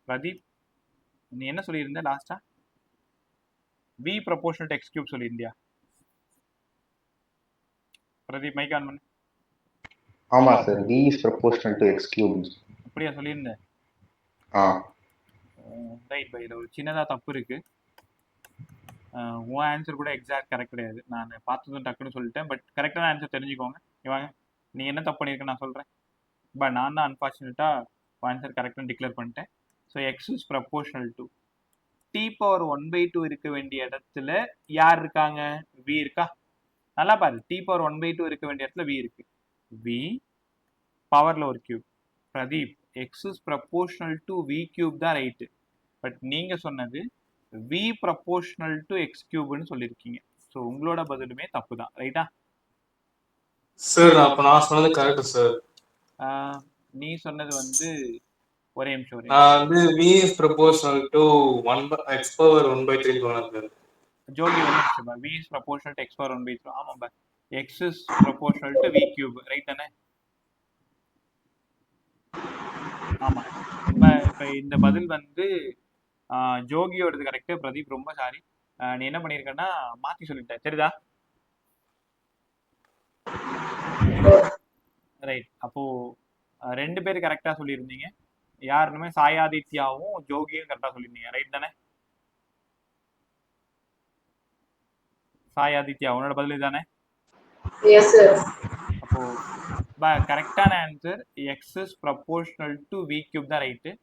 பிரதீப் நீ என்ன சொல்லியிருந்த லாஸ்டா? v proportional to x cube சொல்லியிருந்தியா? பிரதீப் மைக் ஆன் பண்ணு. ஆமா sir, v is proportional to x cube. அப்படியா சொல்லியிருந்தேன்? Right bye. ஒரு சின்னதாக தப்பு இருக்கு. உன் ஆன்சர் கூட எக்ஸாக்ட் கரெக்ட் கிடையாது. நான் பார்த்ததும் டக்குன்னு சொல்லிட்டேன். பட் கரெக்டான ஆன்சர் தெரிஞ்சுக்கோங்க. இவாங்க நீ என்ன தப்பு பண்ணியிருக்கேன்னு நான் சொல்கிறேன். பட் நான் தான் அன்ஃபார்ச்சுனேட்டாக ஆன்சர் கரெக்டாக டிக்ளேர் பண்ணிட்டேன். So X is proportional to t power 1/2 இருக்க வேண்டிய இடத்துல யார் இருக்காங்க? v இருக்கா? நல்லா பாரு, t பவர் 1/2 இருக்க வேண்டிய இடத்துல v இருக்கு. v பவர்ல ஒரு cube. Pradeep X is proportional to v cube தான் ரைட்டு. பட் நீங்க சொன்னது v ப்ரப்போர்ஷனல் டு எக்ஸ் கியூப்னு சொல்லியிருக்கீங்க. ஸோ உங்களோட பதிலுமே தப்பு தான். ரைட்டா சார்? அப்ப நான் சொன்னது கரெக்ட் சார். நீ சொன்னது வந்து ஒரே நிமிஷம். நான் வந்து v is proportional to 1 x power 1/3 சொன்னேன். ஜோகி ஒரே நிமிஷம். v is proportional to x power 1/3. ஆமாம்பா, x is proportional to v cube. Right தானே? ஆமா. இப்ப இந்த பதில் வந்து ஜோகியோடது கரெக்ட். பிரதீப் ரொம்ப சாரி, நீ என்ன பண்ணிருக்கன்னா மாத்தி சொல்லிட்ட. சரிதா? ரைட். அப்போ 2 பேர் கரெக்டா சொல்லியிருந்தீங்க. யாருமே சாயாதித்யாவும் ஜோகியும் கரெக்டா சொல்லியிருந்தீங்க. ரைட் தானே? சாயாதித்யா உன்னோட பதில் தானே? Yes sir. அப்போ கரெக்டான answer X is proportional to V cube தான் ரைட்டு.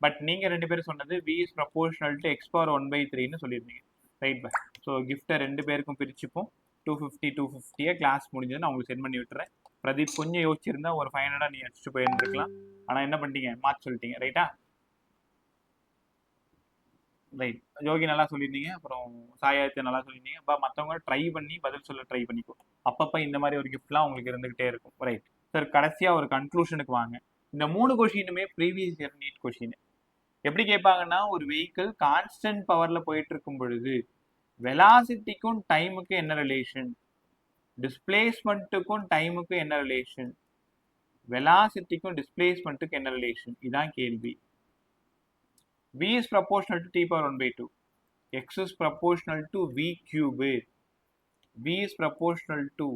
பட் நீங்க 2 பேரும் சொன்னது V is proportional to X power 1/3ன்னு சொல்லியிருந்தீங்க. Right bye. ஸோ கிஃப்ட்டை 2 பேருக்கும் பிரிச்சுப்போம். 250 கிளாஸ் முடிஞ்சது நான் உங்களுக்கு சென்ட் பண்ணி விட்டுறேன். பிரதீப் கொஞ்சம் யோசிச்சிருந்தா ஒரு 500 நீ அடிச்சுட்டு போயிருந்துருக்கலாம். ஆனால் என்ன பண்ணிட்டீங்க, மாற்றி சொல்லிட்டீங்க. ரைட்டா? ரைட். ஜோகி நல்லா சொல்லியிருந்தீங்க. அப்புறம் சாயாத்தியம் நல்லா சொல்லியிருந்தீங்க. மற்றவங்க ட்ரை பண்ணி பதில் சொல்ல ட்ரை பண்ணிக்கோ. அப்பப்போ இந்த மாதிரி ஒரு கிஃப்ட்லாம் உங்களுக்கு இருந்துகிட்டே இருக்கும். Right sir. கடைசியாக ஒரு கன்க்ளூஷனுக்கு வாங்க. இந்த 3 கொஷினுமே ப்ரீவியஸ் இயர் நீட் கொஷின். எப்படி கேட்பாங்கன்னா, ஒரு வெஹிக்கிள் கான்ஸ்டன்ட் பவர்ல போயிட்டு இருக்கும் பொழுது வெலாசிட்டிக்கும் டைமுக்கு என்ன ரிலேஷன், டிஸ்பிளேஸ்மெண்ட்டுக்கும் டைமுக்கு என்ன ரிலேஷன், வெலாசிட்டிக்கும் டிஸ்பிளேஸ்மெண்ட்டுக்கு என்ன ரிலேஷன், இதான் கேள்வி. v is proportional to t power 1/2. x is proportional to v cube. v is proportional to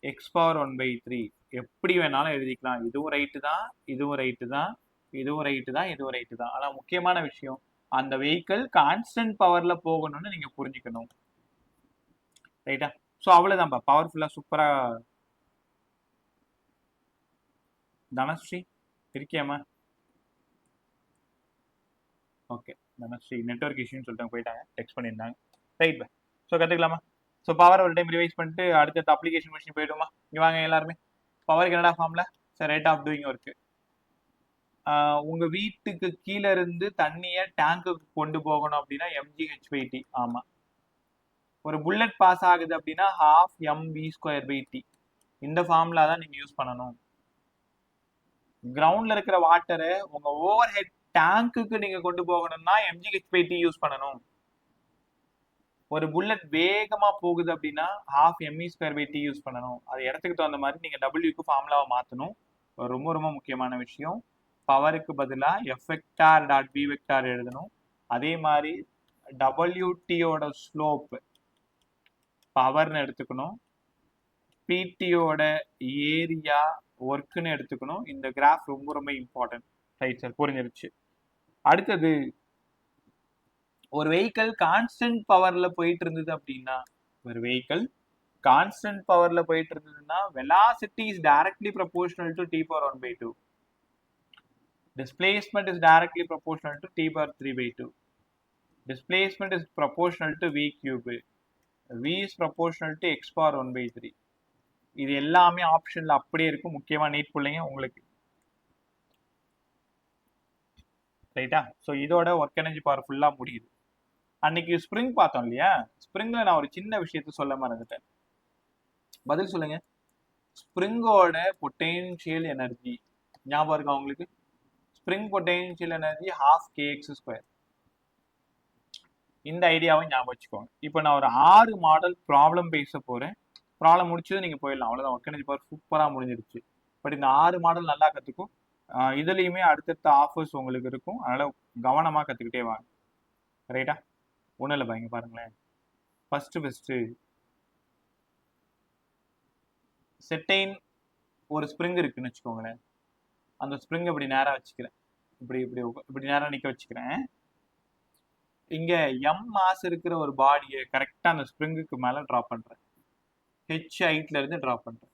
x power 1/3. எப்படி வேணாலும் எழுதிக்கலாம். இதுவும் ரைட்டு தான், இதுவும் ரைட்டு தான், இதுவும் ரைட்டு தான், இதுவும் ரைட்டு தான். ஆனால் முக்கியமான விஷயம், அந்த வெஹிக்கிள் கான்ஸ்டன்ட் பவர்ல போகணும்னு நீங்க புரிஞ்சுக்கணும். ரைட்டா? ஸோ அவ்வளோதான்ப்பா. பவர்ஃபுல்லா சூப்பரா. தனஸ்ரீ இருக்கியாமா? ஓகே, தனஸ்ரீ நெட்வொர்க் இஷ்யூன்னு சொல்லிட்டு போயிட்டாங்க, டெக்ஸ்ட் பண்ணியிருந்தாங்க. Right bye. ஸோ கற்றுக்கலாமா? ஸோ பவர் ஒரு டைம் ரிவைஸ் பண்ணிட்டு அடுத்த அப்ளிகேஷன் மிஷின் போயிடுமா? இங்கே வாங்க எல்லாருமே. பவர் கனடா ஃபார்ம்ல sir rate of doing work. உங்க வீட்டுக்கு கீழே இருந்து தண்ணியை டேங்குக்கு கொண்டு போகணும் அப்படின்னா mgh/t. ஆமா. ஒரு புல்லட் பாஸ் ஆகுது அப்படின்னா 12 mv²/t. இந்த ஃபார்முலா தான் நீங்க யூஸ் பண்ணணும். கிரவுண்ட்ல இருக்கிற வாட்டரை உங்க ஓவர் ஹெட் டேங்குக்கு நீங்க கொண்டு போகணும்னா mgh/t யூஸ் பண்ணணும். ஒரு புல்லட் வேகமா போகுது அப்படின்னா 12 me²/t யூஸ் பண்ணணும். அது இடத்துக்கு தகுந்த மாதிரி நீங்க டபிள்யூக்கு ஃபார்முலாவை மாற்றணும். ரொம்ப ரொம்ப முக்கியமான விஷயம். பவருக்கு பதிலாக F(v) எழுதணும். அதே மாதிரி WTயோட ஸ்லோப் பவர்னு எடுத்துக்கணும். PTயோட ஏரியா ஒர்க்குன்னு எடுத்துக்கணும். இந்த கிராஃப் ரொம்ப ரொம்ப இம்பார்ட்டன்ட். ரைட் சார், புரிஞ்சிருச்சு. அடுத்தது, ஒரு வெஹிக்கிள் கான்ஸ்டன்ட் பவர்ல போயிட்டு இருந்தது அப்படின்னா, velocity is directly proportional to t power 1/2. Displacement is directly proportional to t power 3/2. Displacement is proportional to v cube. v is proportional to x power 1/3. இது எல்லாமே ஆப்ஷன்ல அப்படியே இருக்கும். முக்கியமா நீட் பிள்ளைங்க உங்களுக்கு. ரைட்டா? ஸோ இதோட ஒர்க் எனர்ஜி பவர் ஃபுல்லா முடியுது. அன்னைக்கு ஸ்ப்ரிங் பார்த்தோம் இல்லையா? ஸ்ப்ரிங்ல நான் ஒரு சின்ன விஷயத்த சொல்ல மறந்துட்டேன். பதில் சொல்லுங்க. ஸ்ப்ரிங்கோட பொட்டென்ஷியல் எனர்ஜி ஞாபகம் இருக்கா உங்களுக்கு? Spring potential energy 12 kx². இந்த ஐடியாவை ஞாபகம் வச்சுக்கோங்க. இப்போ நான் ஒரு 6 மாடல் ப்ராப்ளம் பேச போறேன். ப்ராப்ளம் முடிச்சது நீங்க போயிடலாம். அவ்வளவுதான். ஒர்க் எனர்ஜி பவர் சூப்பரா முடிஞ்சிருச்சு. பட் இந்த 6 மாடல் நல்லா கத்துக்கும். இதுலயுமே அடுத்தடுத்த ஆஃபர்ஸ் உங்களுக்கு இருக்கும். அதனால கவனமா கத்துக்கிட்டே வாங்க. ரைட்டா? ஒன்றும் இல்லை பாருங்க, பாருங்களேன். ஃபர்ஸ்ட் செட்டைன் ஒரு ஸ்ப்ரிங் இருக்குன்னு வச்சுக்கோங்களேன். அந்த ஸ்ப்ரிங் இப்படி நேரா வச்சுக்கிறேன். இப்படி இப்படி இப்படி நேரா நிக்க வச்சுக்கிறேன். இங்க m மாஸ் இருக்கிற ஒரு பாடியை கரெக்டா அந்த ஸ்ப்ரிங்குக்கு மேல டிராப் பண்றேன். h ஹைட்ல இருந்து டிராப் பண்றேன்.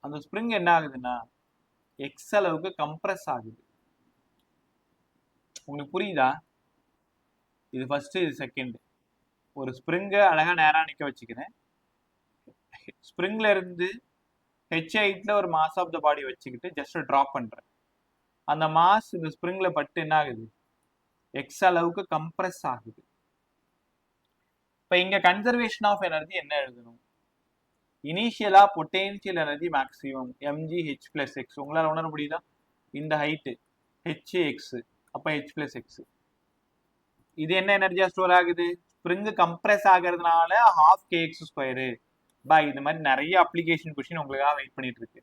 அந்த ஸ்ப்ரிங் என்ன ஆகுதுன்னா x அளவுக்கு கம்ப்ரஸ் ஆகுது. உங்களுக்கு புரியுதா? இது ஃபர்ஸ்ட், இது செகண்ட். ஒரு ஸ்ப்ரிங்கை அழகா நேரா நிக்க வச்சுக்கிறேன். ஸ்ப்ரிங்ல இருந்து h ஹைட்ல ஒரு மாஸ் ஆஃப் த பாடி வச்சுக்கிட்டு ஜஸ்ட் டிராப் பண்றேன். அந்த மாஸ் இந்த ஸ்ப்ரிங்ல பட்டு என்ன ஆகுது? x அளவுக்கு கம்ப்ரஸ் ஆகுது. இப்ப இங்க கன்சர்வேஷன் ஆஃப் எனர்ஜி என்ன எழுதணும்? இனிஷியலா potential energy maximum mgh plus x. உங்களால உணர முடியுதா? இந்த ஹைட் hx, அப்ப h plus x. இது என்ன எனர்ஜியா ஸ்டோர் ஆகுது? ஸ்ப்ரிங் கம்ப்ரஸ் ஆகிறதுனால 12 kx². இந்த மாதிரி நிறைய அப்ளிகேஷன் கொஸ்டின் உங்களுக்காக வெயிட் பண்ணிட்டு இருக்கு.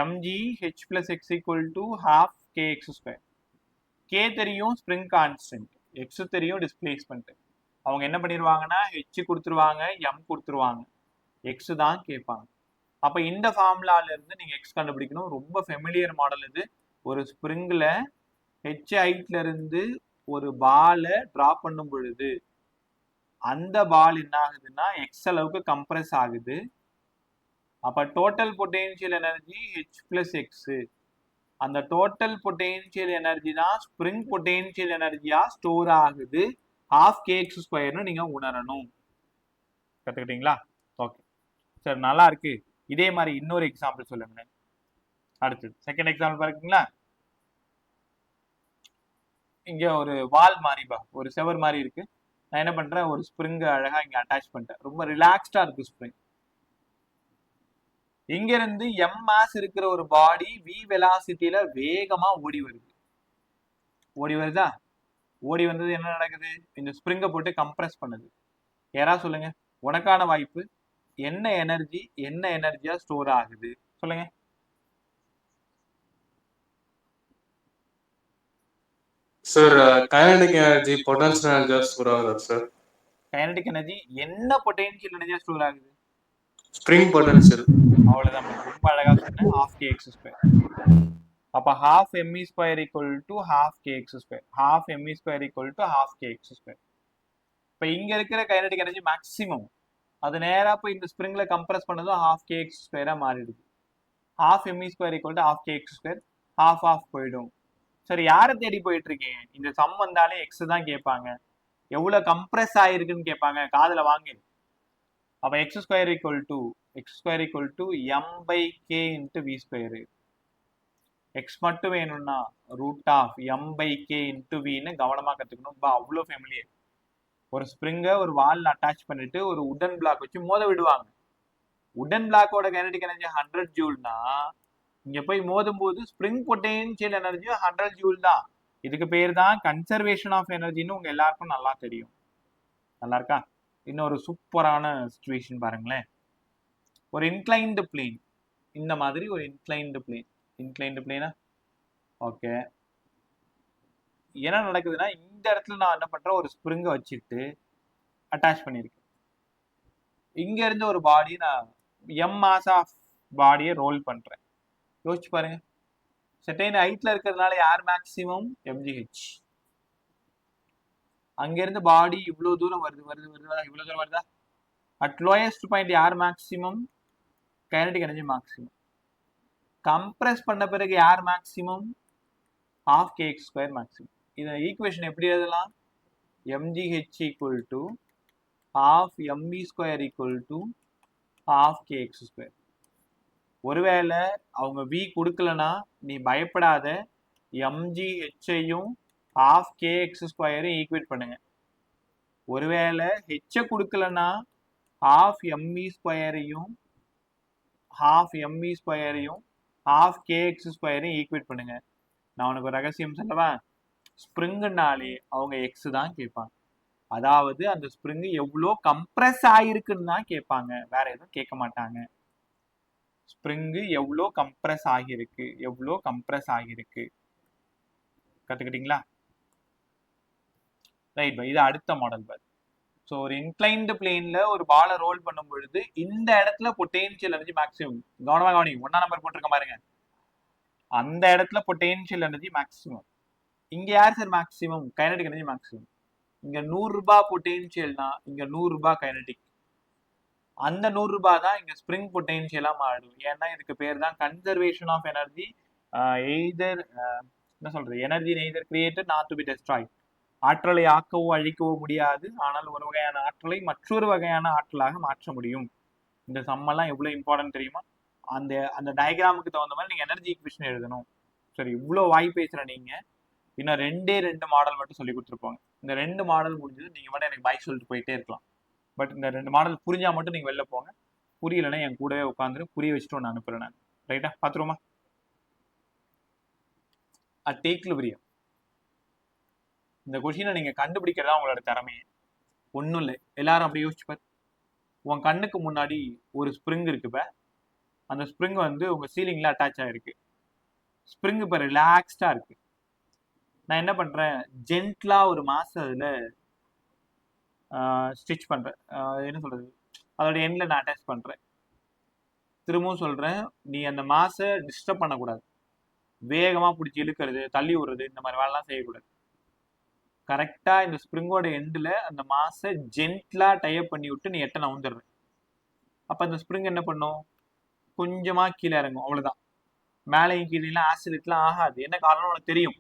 mgh plus x equal to 12 kx². k தெரியும் ஸ்ப்ரிங் கான்ஸ்டன்ட், x தெரியும் டிஸ்பிளேஸ்மெண்ட். அவங்க என்ன பண்ணிடுவாங்கன்னா h கொடுத்துருவாங்க, m கொடுத்துருவாங்க, x தான் கேட்பாங்க. அப்ப இந்த ஃபார்முலால இருந்து நீங்க x கண்டுபிடிக்கணும். ரொம்ப ஃபெமிலியர் மாடல் இது. ஒரு ஸ்ப்ரிங்ல h ஹைட்ல இருந்து ஒரு பாலை டிராப் பண்ணும் பொழுது அந்த பால் என்ன ஆகுதுன்னா x அளவுக்கு கம்ப்ரஸ் ஆகுது. அப்ப total potential energy h plus x. அந்த டோட்டல் பொட்டென்ஷியல் எனர்ஜி தான் ஸ்ப்ரிங் பொட்டென்ஷியல் எனர்ஜியா ஸ்டோர் ஆகுது. 12 kx²ன்னு நீங்க உணரணும். கத்துக்கிட்டீங்களா? ஓகே சார், நல்லா இருக்கு. இதே மாதிரி இன்னொரு எக்ஸாம்பிள் சொல்லுங்க. அடுத்தது செகண்ட் எக்ஸாம்பிள் பாருங்களா. இங்க ஒரு வால் மாதிரி ஒரு செவர் மாதிரி இருக்கு. நான் என்ன பண்றேன், ஒரு ஸ்ப்ரிங் அழகா இங்க அட்டாச் பண்ணிட்டேன். ரொம்ப ரிலாக்ஸ்டா இருக்கு ஸ்ப்ரிங். இங்க இருந்து m மாஸ் இருக்கிற ஒரு பாடி v வெலாசிட்டியில வேகமா ஓடி வருது. ஓடி வருதா? ஓடி வந்தது என்ன நடக்குது? இந்த ஸ்ப்ரிங்கை போட்டு கம்ப்ரஸ் பண்ணுது. யாராவது சொல்லுங்க, உனக்கான வாய்ப்பு. என்ன எனர்ஜியா ஸ்டோர் ஆகுது சொல்லுங்க. சார் கைனடிக் எனர்ஜி பொட்டன்ஷியல் எனர்ஜியா ஸ்டோர் ஆகுது சார். கைனடிக் எனர்ஜி என்ன பொட்டென்ஷியல் எனர்ஜியா ஸ்டோர் ஆகுது? Spring potential. அவ்வளவுதான். ரொம்ப அழகா சொன்னேன். 12 kx². அப்ப 12 me² equal to 12 kx². 12 me² equal to 12 kx². இப்ப இங்க இருக்கிற கைனடிக் எனர்ஜி மேக்ஸிமம். அது நேரா போய் இந்த ஸ்ப்ரிங்ல கம்ப்ரஸ் பண்ணதும் 12 kx² மாறிடுது. 12 me² equal to 12 kx². half போயிடும். சரி, யாரை தேடி போயிட்டு இருக்கீங்க? இந்த சம் வந்தாலே எக்ஸ் தான் கேட்பாங்க. எவ்வளவு கம்ப்ரஸ் ஆயிருக்குன்னு கேட்பாங்க. காதுல வாங்க. அப்ப x² equal to m/k into v². X மட்டும் வேணும்னா √m/k into v-ன்னு கவனமா கத்துக்கணும். அவ்வளோ ஃபெமிலியர். ஒரு ஸ்ப்ரிங்கை ஒரு வால்ல அட்டாச் பண்ணிட்டு ஒரு உடன் பிளாக் வச்சு மோத விடுவாங்க. உடன் பிளாக்கோட கைனடிக் எனர்ஜி 100 ஜூல்னா இங்க போய் மோதும் போது ஸ்ப்ரிங் பொட்டென்ஷியல் எனர்ஜி 100 ஜூல் தான். இதுக்கு பேர் தான் கன்சர்வேஷன் ஆஃப் எனர்ஜின்னு உங்க எல்லாருக்கும் நல்லா தெரியும். நல்லா இருக்கா? இன்னொரு சூப்பரான சிச்சுவேஷன் பாருங்களேன். ஒரு இன்க்ளைன்டு பிளேன், இந்த மாதிரி ஒரு இன்க்ளைன்டு பிளேனா ஓகே. என்ன நடக்குதுன்னா இந்த இடத்துல நான் என்ன பண்றேன், ஒரு ஸ்ப்ரிங்கை வச்சுட்டு அட்டாச் பண்ணியிருக்கேன். இங்க இருந்து ஒரு பாடி நான் m மாஸ் ஆஃப் பாடியை ரோல் பண்றேன். யோசிச்சு பாருங்க. செட்டைன் ஹைட்ல இருக்கிறதுனால யார் மேக்ஸிமம்? mgh. அங்க இருந்து பாடி இவ்வளவு தூரம் வருதா? இவ்வளவு தூரம் வருதா? அட் லோயஸ்ட் பாயிண்ட் யார் maximum? Kinetic energy maximum. Compress பண்ண பிறகு யார் மேக்ஸிமம்? 12 kx² maximum. இந்த ஈக்குவேஷன் எப்படி எழுதலாம்? mgh equal to 12 mv² equal to 12 kx². ஒருவேளை அவங்க v கொடுக்கலனா நீ பயப்படாத, mgh-ஐயும் half kx² ஈக்குவேட் பண்ணுங்க. ஒருவேளை h கொடுக்கலன்னா half me²யும் half me²யும் half kx² equate பண்ணுங்க. நான் உனக்கு ஒரு ரகசியம் சொல்லவா? ஸ்ப்ரிங்குனாலே அவங்க எக்ஸ் தான் கேட்பாங்க. அதாவது அந்த ஸ்ப்ரிங் எவ்வளோ கம்ப்ரஸ் ஆகிருக்குன்னு தான் கேட்பாங்க, வேற எதுவும் கேட்க மாட்டாங்க. ஸ்ப்ரிங்கு எவ்வளோ கம்ப்ரஸ் ஆகியிருக்கு, எவ்வளோ கம்ப்ரஸ் ஆகியிருக்கு. கத்துக்கிட்டீங்களா? Right bye. இது அடுத்த மாடல் பார். ஸோ ஒரு இன்க்ளைன்டு பிளேன்ல ஒரு பாலை ரோல் பண்ணும் பொழுது இந்த இடத்துல பொட்டென்ஷியல் எனர்ஜி மேக்ஸிமம். கவனமா கவனிங்க, 1ஆம் நம்பர் போட்டிருக்க பாருங்க. அந்த இடத்துல பொட்டென்ஷியல் எனர்ஜி மேக்ஸிமம். இங்க யார் sir maximum? Kinetic energy maximum. இங்க 100 ரூபாய் பொட்டென்ஷியல்னா இங்க 100 ரூபாய் கைனடிக். அந்த 100 ரூபாய் தான் இங்க ஸ்ப்ரிங் பொட்டென்ஷியலா மாறும். ஏன்னா இதுக்கு பேர் தான் கன்சர்வேஷன் ஆஃப் எனர்ஜி. எய்தர் என்ன சொல்றது, energy neither created not to be Detroit. ஆற்றலை ஆக்கவோ அழிக்கவோ முடியாது, ஆனால் ஒரு வகையான ஆற்றலை மற்றொரு வகையான ஆற்றலாக மாற்ற முடியும். இந்த சம்மெல்லாம் எவ்வளவு இம்பார்ட்டன்ட் தெரியுமா? அந்த அந்த டயக்ராமுக்கு தகுந்த மாதிரி நீங்க எனர்ஜி ஈக்குவேஷன் எழுதணும். சரி, இவ்வளோ வாய் பேசுற நீங்க இன்னும் 2 மாடல் மட்டும் சொல்லி கொடுத்துருப்பாங்க. இந்த 2 மாடல் முடிஞ்சது நீங்க மட்டும் எனக்கு பாய் சொல்லிட்டு போயிட்டே இருக்கலாம். பட் இந்த 2 மாடல் புரிஞ்சா மட்டும் நீங்க வெளில போங்க. புரியலைன்னா என் கூடவே உட்காந்துரு, புரிய வச்சுட்டு ஒன்று அனுப்புறேன் நான். ரைட்டா? பார்த்துருவோமா? At equilibrium. இந்த கொஷினை நீங்க கண்டுபிடிக்கிறதா உங்களோட திறமையே. ஒன்றும் இல்லை, எல்லாரும் அப்படி யோசிச்சுப்பார். உன் கண்ணுக்கு முன்னாடி ஒரு ஸ்ப்ரிங் இருக்குப்ப. அந்த ஸ்ப்ரிங் வந்து உங்க சீலிங்ல அட்டாச் ஆயிருக்கு. ஸ்ப்ரிங் இப்போ ரிலாக்ஸ்டா இருக்கு. நான் என்ன பண்றேன், ஜென்ட்லா ஒரு மாச அதுல ஸ்டிச் பண்றேன். என்ன சொல்றது, அதோட எண்ட்ல நான் அட்டாச் பண்றேன். திரும்பவும் சொல்றேன், நீ அந்த மாச டிஸ்டர்ப் பண்ணக்கூடாது. வேகமா பிடிச்சி இழுக்கிறது, தள்ளி விடுறது, இந்த மாதிரி வேலைலாம் செய்யக்கூடாது. கரெக்டா இந்த ஸ்ப்ரிங்கோட எண்டில் அந்த மாச ஜென்ட்லா டைப் பண்ணி விட்டு நீ எட்ட நவுந்துடுற. அப்ப அந்த ஸ்ப்ரிங் என்ன பண்ணும், கொஞ்சமா கீழே இறங்கும், அவ்வளவுதான். மேலையும் கீழே ஆசிலேட்லாம் ஆகாது. என்ன காரணம் உனக்கு தெரியும்.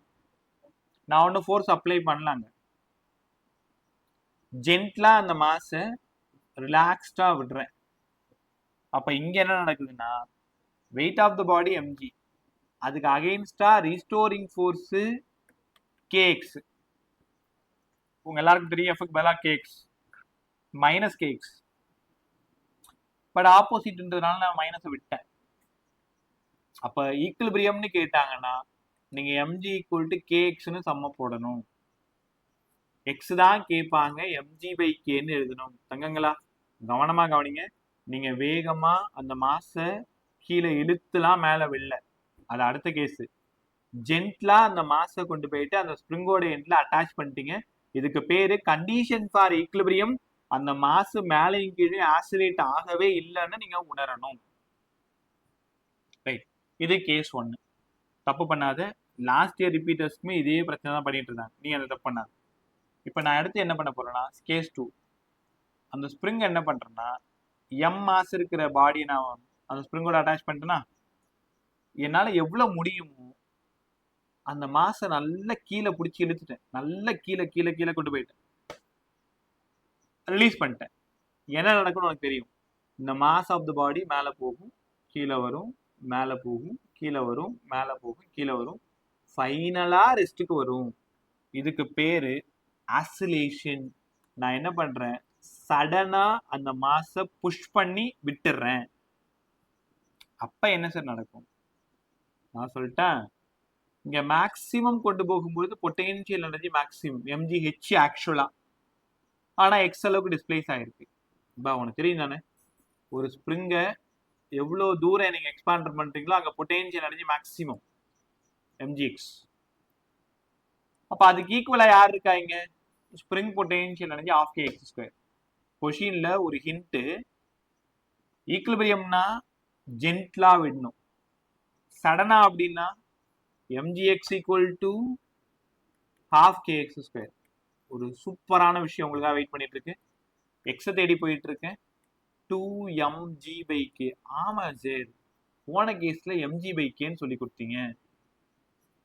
நான் ஒன்றும் ஃபோர்ஸ் அப்ளை பண்ணலாங்க. ஜென்ட்லா அந்த மாச ரிலாக்ஸ்டா விடுறேன். அப்ப இங்க என்ன நடக்குதுன்னா, weight of the body mg, அதுக்கு அகைன்ஸ்டா ரீஸ்டோரிங் ஃபோர்ஸ் kx. உங்க எல்லாருக்கும் தெரியும் எஃப்க்கு பதிலாக kx மைனஸ் kx. பட் ஆப்போசிட்ன்றதுனால நான் மைனஸை விட்டேன். அப்ப ஈக்குலிபிரியம்னு கேட்டாங்கன்னா நீங்க mg ஈக்குவல் டு kxன்னு சம்ம போடணும். எக்ஸ் தான் கேட்பாங்க, mg/kன்னு எழுதணும். தங்கங்களா, கவனமா கவனிங்க. நீங்க வேகமா அந்த மாச கீழே இழுத்துலாம் மேல வில்ல, அது அடுத்த கேஸ். ஜென்ட்லா அந்த மாச கொண்டு போயிட்டு அந்த ஸ்ப்ரிங்கோட எண்ட்ல அட்டாச் பண்ணிட்டீங்க. இதுக்கு பேரு கண்டிஷன் ஃபார் ஈக்குலிபிரியம். அந்த மாசு மேலையும் கீழே ஆசிலேட் ஆகவே இல்லைன்னு நீங்க உணரணும். ரைட், இது கேஸ் 1. தப்பு பண்ணாத. லாஸ்ட் இயர் ரிப்பீட்டர்ஸ்க்குமே இதே பிரச்சனை தான் பண்ணிட்டு இருந்தாங்க. நீ அதை தப்பு பண்ணாத. இப்போ நான் அடுத்து என்ன பண்ண போறேன்னா, கேஸ் 2. அந்த ஸ்ப்ரிங் என்ன பண்றேன்னா, எம் மாஸ் இருக்கிற பாடி நான் அந்த ஸ்ப்ரிங்கோட அட்டாச் பண்ணிட்டேன்னா, என்னால் எவ்வளோ முடியுமோ அந்த மாசை நல்லா கீழே பிடிச்சி இழுத்துட்டேன். நல்லா கீழே கீழே கீழே கொண்டு போயிட்டேன், ரிலீஸ் பண்ணிட்டேன். என்ன நடக்கும்னு உனக்கு தெரியும். இந்த மாஸ் ஆஃப் த பாடி மேலே போகும், கீழே வரும், மேலே போகும், கீழே வரும், மேலே போகும், கீழே வரும், ஃபைனலாக ரெஸ்ட்டுக்கு வரும். இதுக்கு பேரு ஆசிலேஷன். நான் என்ன பண்றேன், சடனா அந்த மாசை புஷ் பண்ணி விட்டுறேன். அப்ப என்ன சார் நடக்கும், நான் சொல்லிட்டேன். இங்க மேக்சிமம் கொண்டு போகும்போது பொட்டென்ஷியல் எனர்ஜி மேக்சிமம் mgh ஆக்சுவலா, ஆனா எக்ஸ் அளவுக்கு டிஸ்பிளேஸ் ஆயிருக்கு. இப்போ உனக்கு தெரியும் தானே, ஒரு ஸ்ப்ரிங்கை எவ்வளோ தூரம் நீங்க எக்ஸ்பாண்ட் பண்றீங்களோ அங்க பொட்டென்ஷியல் எனர்ஜி மேக்சிமம் mgx. அப்ப அதுக்கு ஈக்குவலா யார் இருக்காங்க, spring potential energy of kx². கொஷின்ல ஒரு ஹிண்ட், ஈக்குலிபிரியம்னா ஜென்ட்லா விடணும், சடனா அப்படின்னா mgx equal to half kx². ஒரு சூப்பரான விஷயம் உங்களுக்காக வெயிட் பண்ணிட்டு இருக்கு. எக்ஸை தேடி போயிட்டு இருக்கேன். 2mg/k. ஆமா சார், போன கேஸ்ல mg/kன்னு சொல்லி கொடுத்தீங்க,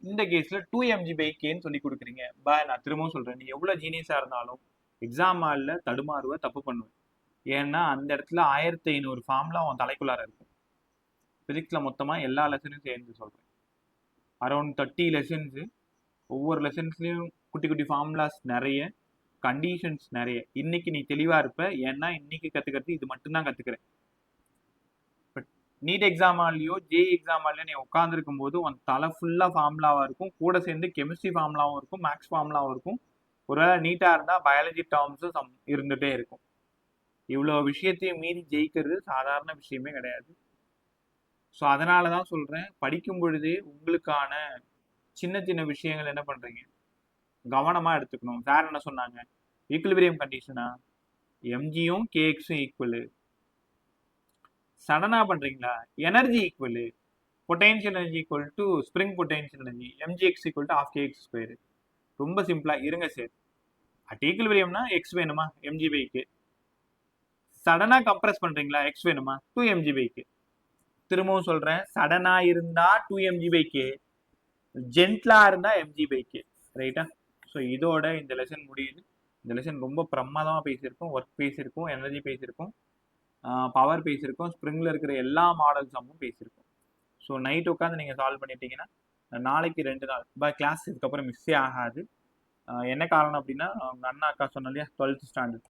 இந்த கேஸ்ல 2mg/kன்னு சொல்லி கொடுக்குறீங்க. நான் திரும்பவும் சொல்றேன், நீ எவ்வளவு ஜீனியஸா இருந்தாலும் எக்ஸாம் ஹால்ல தடுமாறுவ, தப்பு பண்ணுவேன். ஏன்னா அந்த இடத்துல 1500 ஃபார்ம்லாம் அவன் தலைக்குள்ளார இருக்கும். பிசிக்ஸ்ல மொத்தமா எல்லா லெசனையும் சேர்ந்து சொல்றேன். Around 30 lessons. ஒவ்வொரு லெசன்ஸ்லேயும் குட்டி குட்டி ஃபார்முலாஸ் நிறைய, கண்டிஷன்ஸ் நிறைய. இன்னைக்கு நீ தெளிவாக இருப்ப, ஏன்னா இன்னைக்கு கற்றுக்கிறது இது மட்டும்தான் கற்றுக்கிறேன். பட் நீட் எக்ஸாமாலேயோ எக்ஸாமாலேயோ நீ உட்காந்துருக்கும் போது உன் தலை ஃபுல்லாக ஃபார்முலாவாக இருக்கும், கூட சேர்ந்து கெமிஸ்ட்ரி ஃபார்முலாவும் இருக்கும், மேக்ஸ் ஃபார்முலாவும் இருக்கும். ஒருவேளை நீட்டாக இருந்தால் பயாலஜி டேர்ம்ஸும் இருந்துகிட்டே இருக்கும். இவ்வளோ விஷயத்தையும் மீறி ஜெயிக்கிறது சாதாரண விஷயமே கிடையாது. ஸோ அதனால தான் சொல்கிறேன், படிக்கும் பொழுதே உங்களுக்கான சின்ன சின்ன விஷயங்கள் என்ன பண்ணுறீங்க, கவனமாக எடுத்துக்கணும். சார் என்ன சொன்னாங்க, ஈக்குலிபிரியம் கண்டிஷனா எம்ஜியும் கேஎக்ஸும் ஈக்குவலு. சடனாக பண்ணுறீங்களா, energy equal, potential energy equal to spring potential energy, MgX equal to ½ kx square. ரொம்ப சிம்பிளாக இருங்க சார். அட் ஈக்குலிபிரியம்னா எக்ஸ் வேணுமா, எம்ஜி பைக்கு. சடனாக கம்ப்ரஸ் பண்ணுறீங்களா, எக்ஸ் வேணுமா, 2mg பைக்கு. திரும்பவும் சொல்கிறேன், சடனாக இருந்தால் 2mg பைக்கு, ஜென்ட்லாக இருந்தால் mg பைக்கு. ரைட்டா? ஸோ இதோட இந்த லெசன் முடியுது. இந்த லெசன் ரொம்ப பிரமாதமாக பேசியிருக்கோம். ஒர்க் பேசியிருக்கோம், எனர்ஜி பேசியிருக்கோம், பவர் பேசியிருக்கோம், ஸ்ப்ரிங்கில் இருக்கிற எல்லா மாடல் சம்மும் பேசியிருக்கோம். ஸோ நைட் உட்காந்து நீங்கள் சால்வ் பண்ணிட்டீங்கன்னா நாளைக்கு 2 நாள் கிளாஸ் இதுக்கப்புறம் மிஸ்ஸே ஆகாது. என்ன காரணம் அப்படின்னா, அவங்க அண்ணா அக்கா சொன்ன இல்லையா 12th ஸ்டாண்டர்ட்